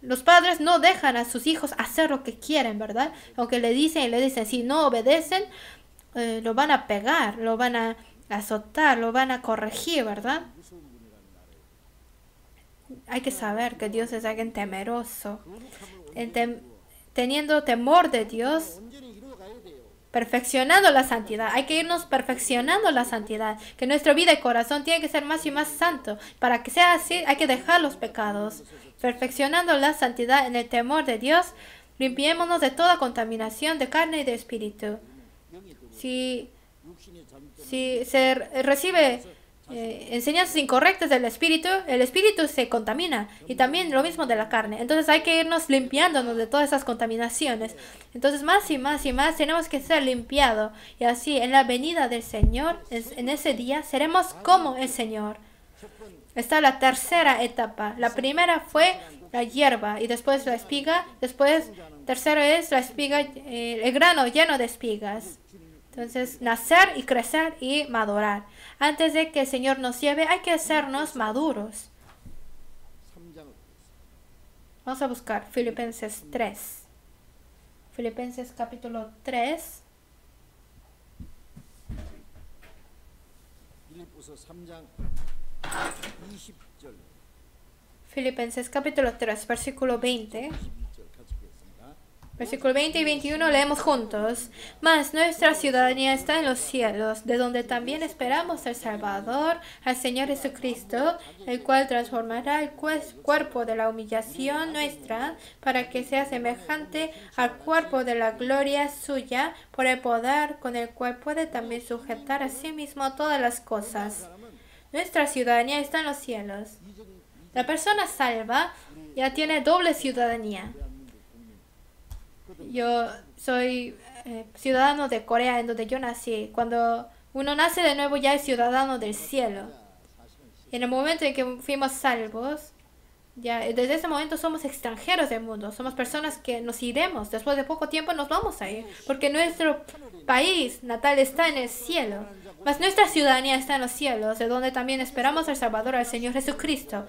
Los padres no dejan a sus hijos hacer lo que quieren, ¿verdad? Aunque le dicen, si no obedecen, lo van a pegar, lo van a azotar, lo van a corregir, ¿verdad? Hay que saber que Dios es alguien temeroso. Teniendo temor de Dios, perfeccionando la santidad. Hay que irnos perfeccionando la santidad. Que nuestra vida y corazón tiene que ser más y más santo. Para que sea así, hay que dejar los pecados. Perfeccionando la santidad en el temor de Dios, limpiémonos de toda contaminación de carne y de espíritu. Si se recibe enseñanzas incorrectas del espíritu, el espíritu se contamina, y también lo mismo de la carne. Entonces hay que irnos limpiándonos de todas esas contaminaciones. Entonces más y más y más tenemos que ser limpiados, y así en la venida del Señor, en ese día, seremos como el Señor. Está la tercera etapa. La primera fue la hierba, y después la espiga. Después, tercero es la espiga, el grano lleno de espigas. Entonces, nacer y crecer y madurar. Antes de que el Señor nos lleve, hay que hacernos maduros. Vamos a buscar Filipenses 3. Filipenses capítulo 3. Filipenses capítulo 3, versículo 20. Versículo 20 y 21 leemos juntos. Mas nuestra ciudadanía está en los cielos, de donde también esperamos al Salvador, al Señor Jesucristo, el cual transformará el cuerpo de la humillación nuestra, para que sea semejante al cuerpo de la gloria suya, por el poder con el cual puede también sujetar a sí mismo todas las cosas. Nuestra ciudadanía está en los cielos. La persona salva ya tiene doble ciudadanía. Yo soy ciudadano de Corea, en donde yo nací. Cuando uno nace de nuevo ya es ciudadano del cielo. En el momento en que fuimos salvos, ya desde ese momento somos extranjeros del mundo. Somos personas que nos iremos. Después de poco tiempo nos vamos a ir, porque nuestro país natal está en el cielo. Mas nuestra ciudadanía está en los cielos, de donde también esperamos al Salvador, al Señor Jesucristo.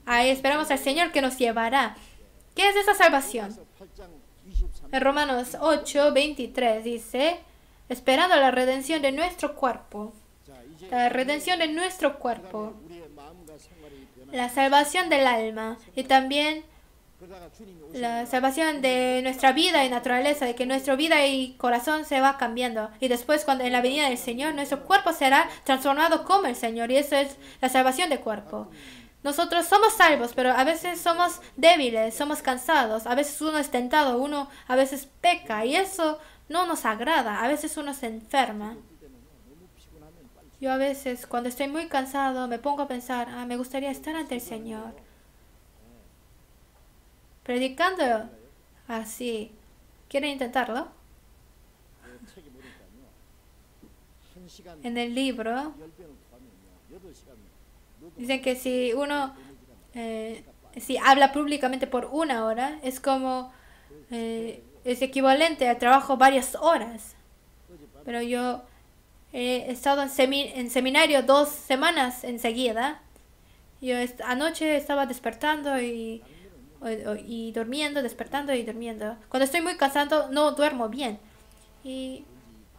Ahí esperamos al Señor que nos llevará. ¿Qué es esa salvación? En Romanos 8, 23 dice, esperando la redención de nuestro cuerpo. La redención de nuestro cuerpo. La salvación del alma. Y también la salvación de nuestra vida y naturaleza, de que nuestra vida y corazón se va cambiando. Y después, cuando en la venida del Señor, nuestro cuerpo será transformado como el Señor. Y eso es la salvación del cuerpo. Nosotros somos salvos, pero a veces somos débiles, somos cansados, a veces uno es tentado, uno a veces peca, y eso no nos agrada, a veces uno se enferma. Yo a veces, cuando estoy muy cansado, me pongo a pensar, me gustaría estar ante el Señor. Predicando así. ¿Quieren intentarlo? En el libro dicen que si uno si habla públicamente por 1 hora, es como es equivalente al trabajo varias horas. Pero yo he estado en seminario 2 semanas enseguida. Yo anoche estaba despertando y durmiendo, despertando y durmiendo. Cuando estoy muy cansado no duermo bien. Y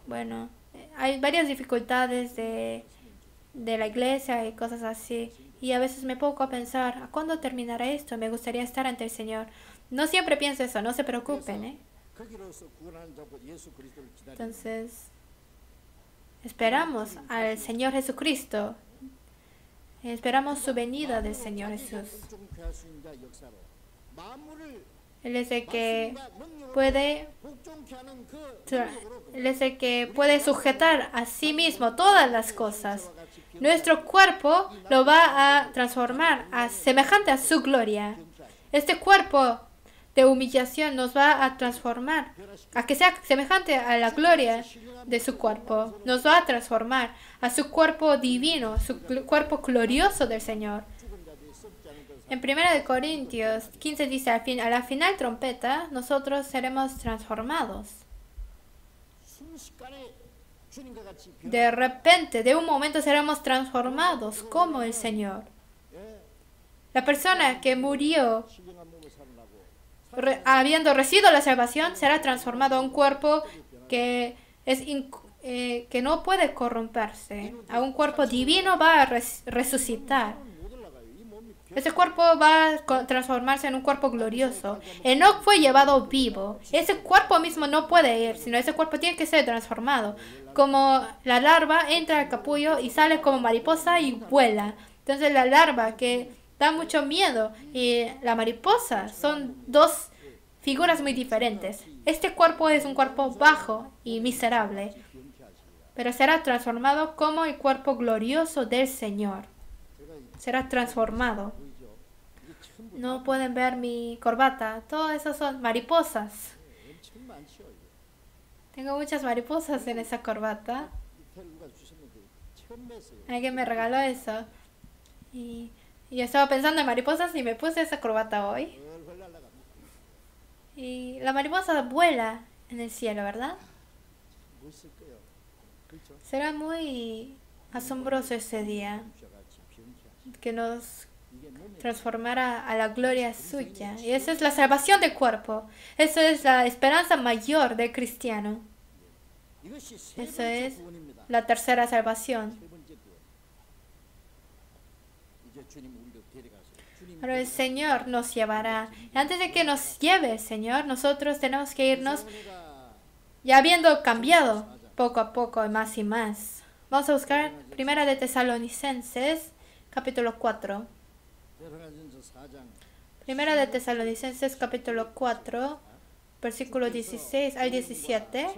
bueno, hay varias dificultades de la iglesia y cosas así. Y a veces me pongo a pensar, ¿a cuándo terminará esto? Me gustaría estar ante el Señor. No siempre pienso eso, no se preocupen, ¿eh? Entonces, esperamos al Señor Jesucristo. Esperamos su venida del Señor Jesús. Él es el que puede, Él es el que puede sujetar a sí mismo todas las cosas. Nuestro cuerpo lo va a transformar a semejante a su gloria. Este cuerpo de humillación nos va a transformar a que sea semejante a la gloria de su cuerpo. Nos va a transformar a su cuerpo divino, su cuerpo glorioso del Señor. En 1 Corintios 15 dice, a la final trompeta, nosotros seremos transformados. De repente, de un momento seremos transformados como el Señor. La persona que murió habiendo recibido la salvación será transformado a un cuerpo que no puede corromperse. A un cuerpo divino va a resucitar. Ese cuerpo va a transformarse en un cuerpo glorioso. Enoc fue llevado vivo. Ese cuerpo mismo no puede ir, sino ese cuerpo tiene que ser transformado. Como la larva entra al capullo y sale como mariposa y vuela. Entonces la larva que da mucho miedo y la mariposa son dos figuras muy diferentes. Este cuerpo es un cuerpo bajo y miserable, pero será transformado como el cuerpo glorioso del Señor. Será transformado. No pueden ver mi corbata. Todo eso son mariposas. Tengo muchas mariposas en esa corbata. Alguien me regaló eso. Y yo estaba pensando en mariposas y me puse esa corbata hoy. Y la mariposa vuela en el cielo, ¿verdad? Será muy asombroso ese día, que nos transformará a la gloria suya. Y esa es la salvación del cuerpo. Eso es la esperanza mayor del cristiano. Eso es la tercera salvación. Pero el Señor nos llevará. Y antes de que nos lleve el Señor, nosotros tenemos que irnos ya habiendo cambiado poco a poco, más y más. Vamos a buscar 1 de Tesalonicenses, capítulo 4. 1 de Tesalonicenses, capítulo 4, versículo 16 al 17.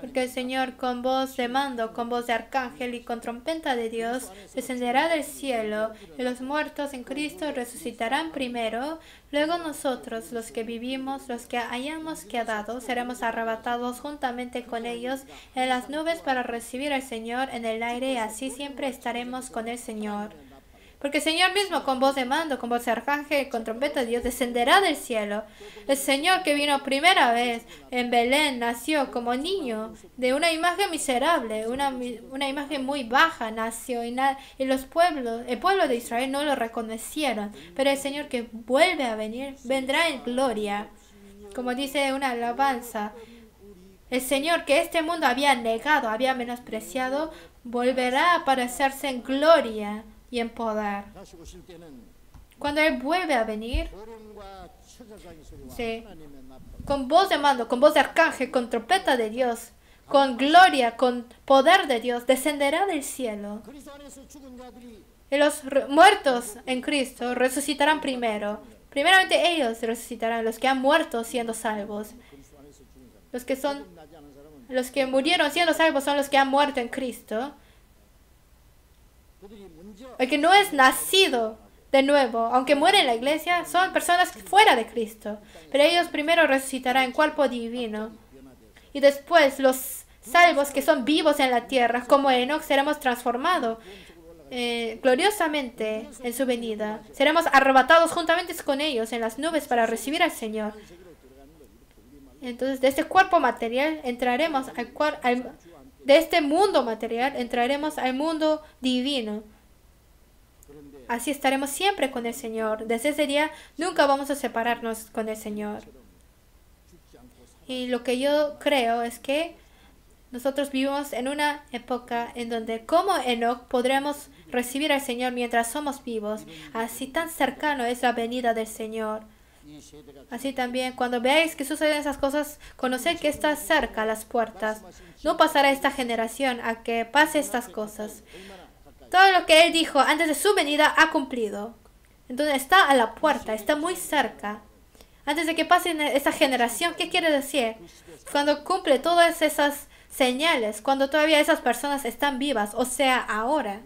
Porque el Señor con voz de mando, con voz de arcángel y con trompeta de Dios descenderá del cielo, y los muertos en Cristo resucitarán primero. Luego nosotros, los que vivimos, los que hayamos quedado, seremos arrebatados juntamente con ellos en las nubes para recibir al Señor en el aire, y así siempre estaremos con el Señor. Porque el Señor mismo, con voz de mando, con voz de arcángel, con trompeta de Dios, descenderá del cielo. El Señor que vino primera vez en Belén nació como niño de una imagen miserable, una imagen muy baja nació, y el pueblo de Israel no lo reconocieron. Pero el Señor que vuelve a venir, vendrá en gloria. Como dice una alabanza, el Señor que este mundo había negado, había menospreciado, volverá a aparecerse en gloria y en poder. Cuando Él vuelve a venir, sí, con voz de mando, con voz de arcángel, con trompeta de Dios, con gloria, con poder de Dios, descenderá del cielo. Y los muertos en Cristo resucitarán primero. Primeramente ellos resucitarán, los que han muerto siendo salvos. Los que murieron siendo salvos son los que han muerto en Cristo. El que no es nacido de nuevo, aunque muere en la iglesia, son personas fuera de Cristo. Pero ellos primero resucitarán en cuerpo divino. Y después los salvos que son vivos en la tierra, como Enoc, seremos transformados gloriosamente en su venida. Seremos arrebatados juntamente con ellos en las nubes para recibir al Señor. Entonces, de este cuerpo material entraremos de este mundo material entraremos al mundo divino. Así estaremos siempre con el Señor. Desde ese día nunca vamos a separarnos con el Señor. Y lo que yo creo es que nosotros vivimos en una época en donde, como Enoc, podremos recibir al Señor mientras somos vivos. Así tan cercano es la venida del Señor. Así también, cuando veáis que suceden esas cosas, conoced que está cerca las puertas. No pasará esta generación a que pase estas cosas. Todo lo que Él dijo antes de su venida ha cumplido. Entonces está a la puerta, está muy cerca. antes de que pase esa generación. ¿Qué quiere decir? Cuando cumple todas esas señales, cuando todavía esas personas están vivas, o sea, ahora.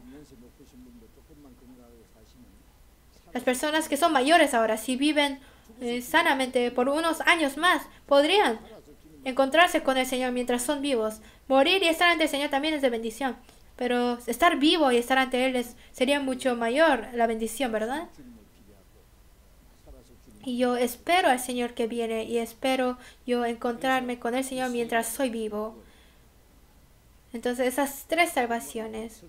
Las personas que son mayores ahora, si viven sanamente por unos años más, podrían encontrarse con el Señor mientras son vivos. Morir y estar ante el Señor también es de bendición. Pero estar vivo y estar ante Él sería mucho mayor la bendición, ¿verdad? Y yo espero al Señor que viene y espero yo encontrarme con el Señor mientras soy vivo. Entonces esas tres salvaciones,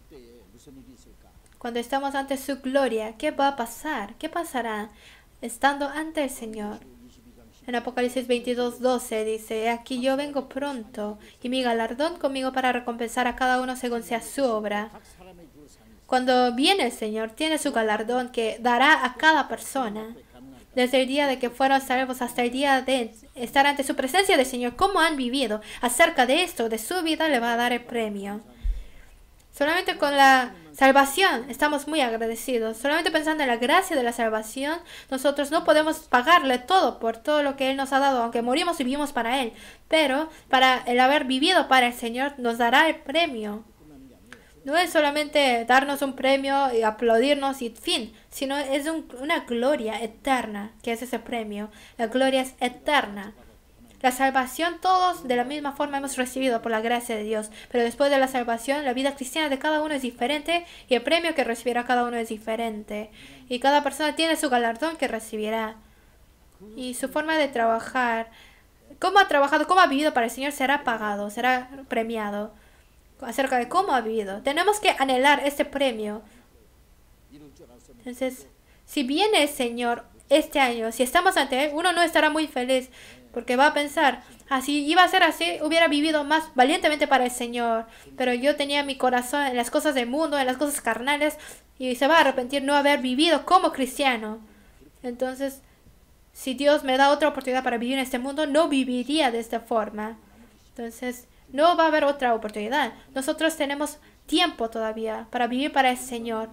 cuando estamos ante su gloria, ¿qué va a pasar? ¿Qué pasará estando ante el Señor? En Apocalipsis 22:12 dice: aquí yo vengo pronto, y mi galardón conmigo para recompensar a cada uno según sea su obra. Cuando viene el Señor, tiene su galardón que dará a cada persona. Desde el día de que fueron salvos hasta el día de estar ante su presencia del Señor, cómo han vivido acerca de esto, de su vida, le va a dar el premio. Solamente con la salvación estamos muy agradecidos. Solamente pensando en la gracia de la salvación, nosotros no podemos pagarle todo por todo lo que Él nos ha dado, aunque morimos y vivimos para Él. Pero para el haber vivido para el Señor, nos dará el premio. No es solamente darnos un premio y aplaudirnos y fin, sino es una gloria eterna, que es ese premio. La gloria es eterna. La salvación todos de la misma forma hemos recibido por la gracia de Dios, pero después de la salvación la vida cristiana de cada uno es diferente y el premio que recibirá cada uno es diferente. Y cada persona tiene su galardón que recibirá. Y su forma de trabajar, cómo ha trabajado, cómo ha vivido para el Señor será pagado, será premiado. Acerca de cómo ha vivido. Tenemos que anhelar este premio. Entonces, si viene el Señor este año, si estamos ante Él, uno no estará muy feliz porque va a pensar, si iba a ser así, hubiera vivido más valientemente para el Señor. Pero yo tenía mi corazón en las cosas del mundo, en las cosas carnales, y se va a arrepentir no haber vivido como cristiano. Entonces, si Dios me da otra oportunidad para vivir en este mundo, no viviría de esta forma. Entonces, no va a haber otra oportunidad. Nosotros tenemos tiempo todavía para vivir para el Señor.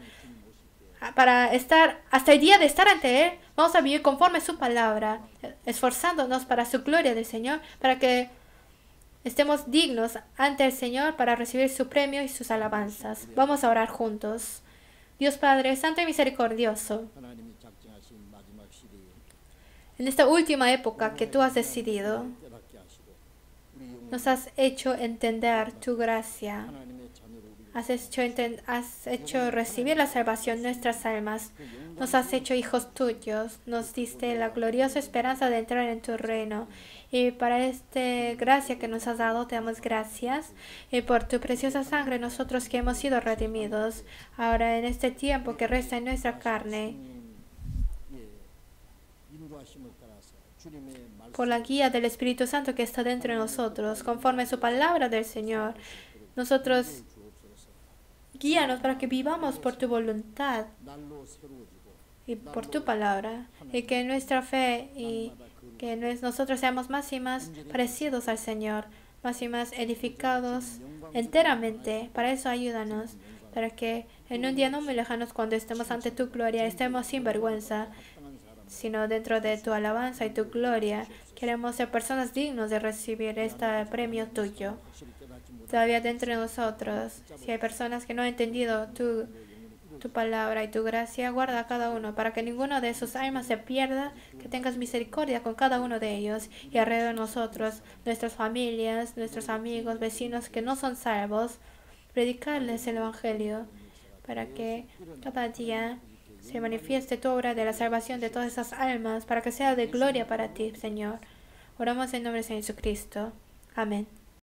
Para estar, hasta el día de estar ante Él, vamos a vivir conforme su palabra, esforzándonos para su gloria del Señor, para que estemos dignos ante el Señor para recibir su premio y sus alabanzas. Vamos a orar juntos. Dios Padre, Santo y Misericordioso, en esta última época que tú has decidido, nos has hecho entender tu gracia. Has hecho recibir la salvación de nuestras almas. Nos has hecho hijos tuyos. Nos diste la gloriosa esperanza de entrar en tu reino. Y para esta gracia que nos has dado, te damos gracias. Y por tu preciosa sangre, nosotros que hemos sido redimidos, ahora en este tiempo que resta en nuestra carne, por la guía del Espíritu Santo que está dentro de nosotros, conforme a su palabra del Señor, nosotros guíanos para que vivamos por tu voluntad y por tu palabra, y que nuestra fe y que nosotros seamos más y más parecidos al Señor, más y más edificados enteramente. Para eso ayúdanos, para que en un día no muy lejano, cuando estemos ante tu gloria, estemos sin vergüenza, sino dentro de tu alabanza y tu gloria. Queremos ser personas dignas de recibir este premio tuyo. Todavía dentro de nosotros, si hay personas que no han entendido tu palabra y tu gracia, guarda a cada uno para que ninguno de sus almas se pierda, que tengas misericordia con cada uno de ellos y alrededor de nosotros, nuestras familias, nuestros amigos, vecinos que no son salvos, predicarles el Evangelio para que cada día se manifieste tu obra de la salvación de todas esas almas, para que sea de gloria para ti, Señor. Oramos en nombre de Jesucristo. Amén.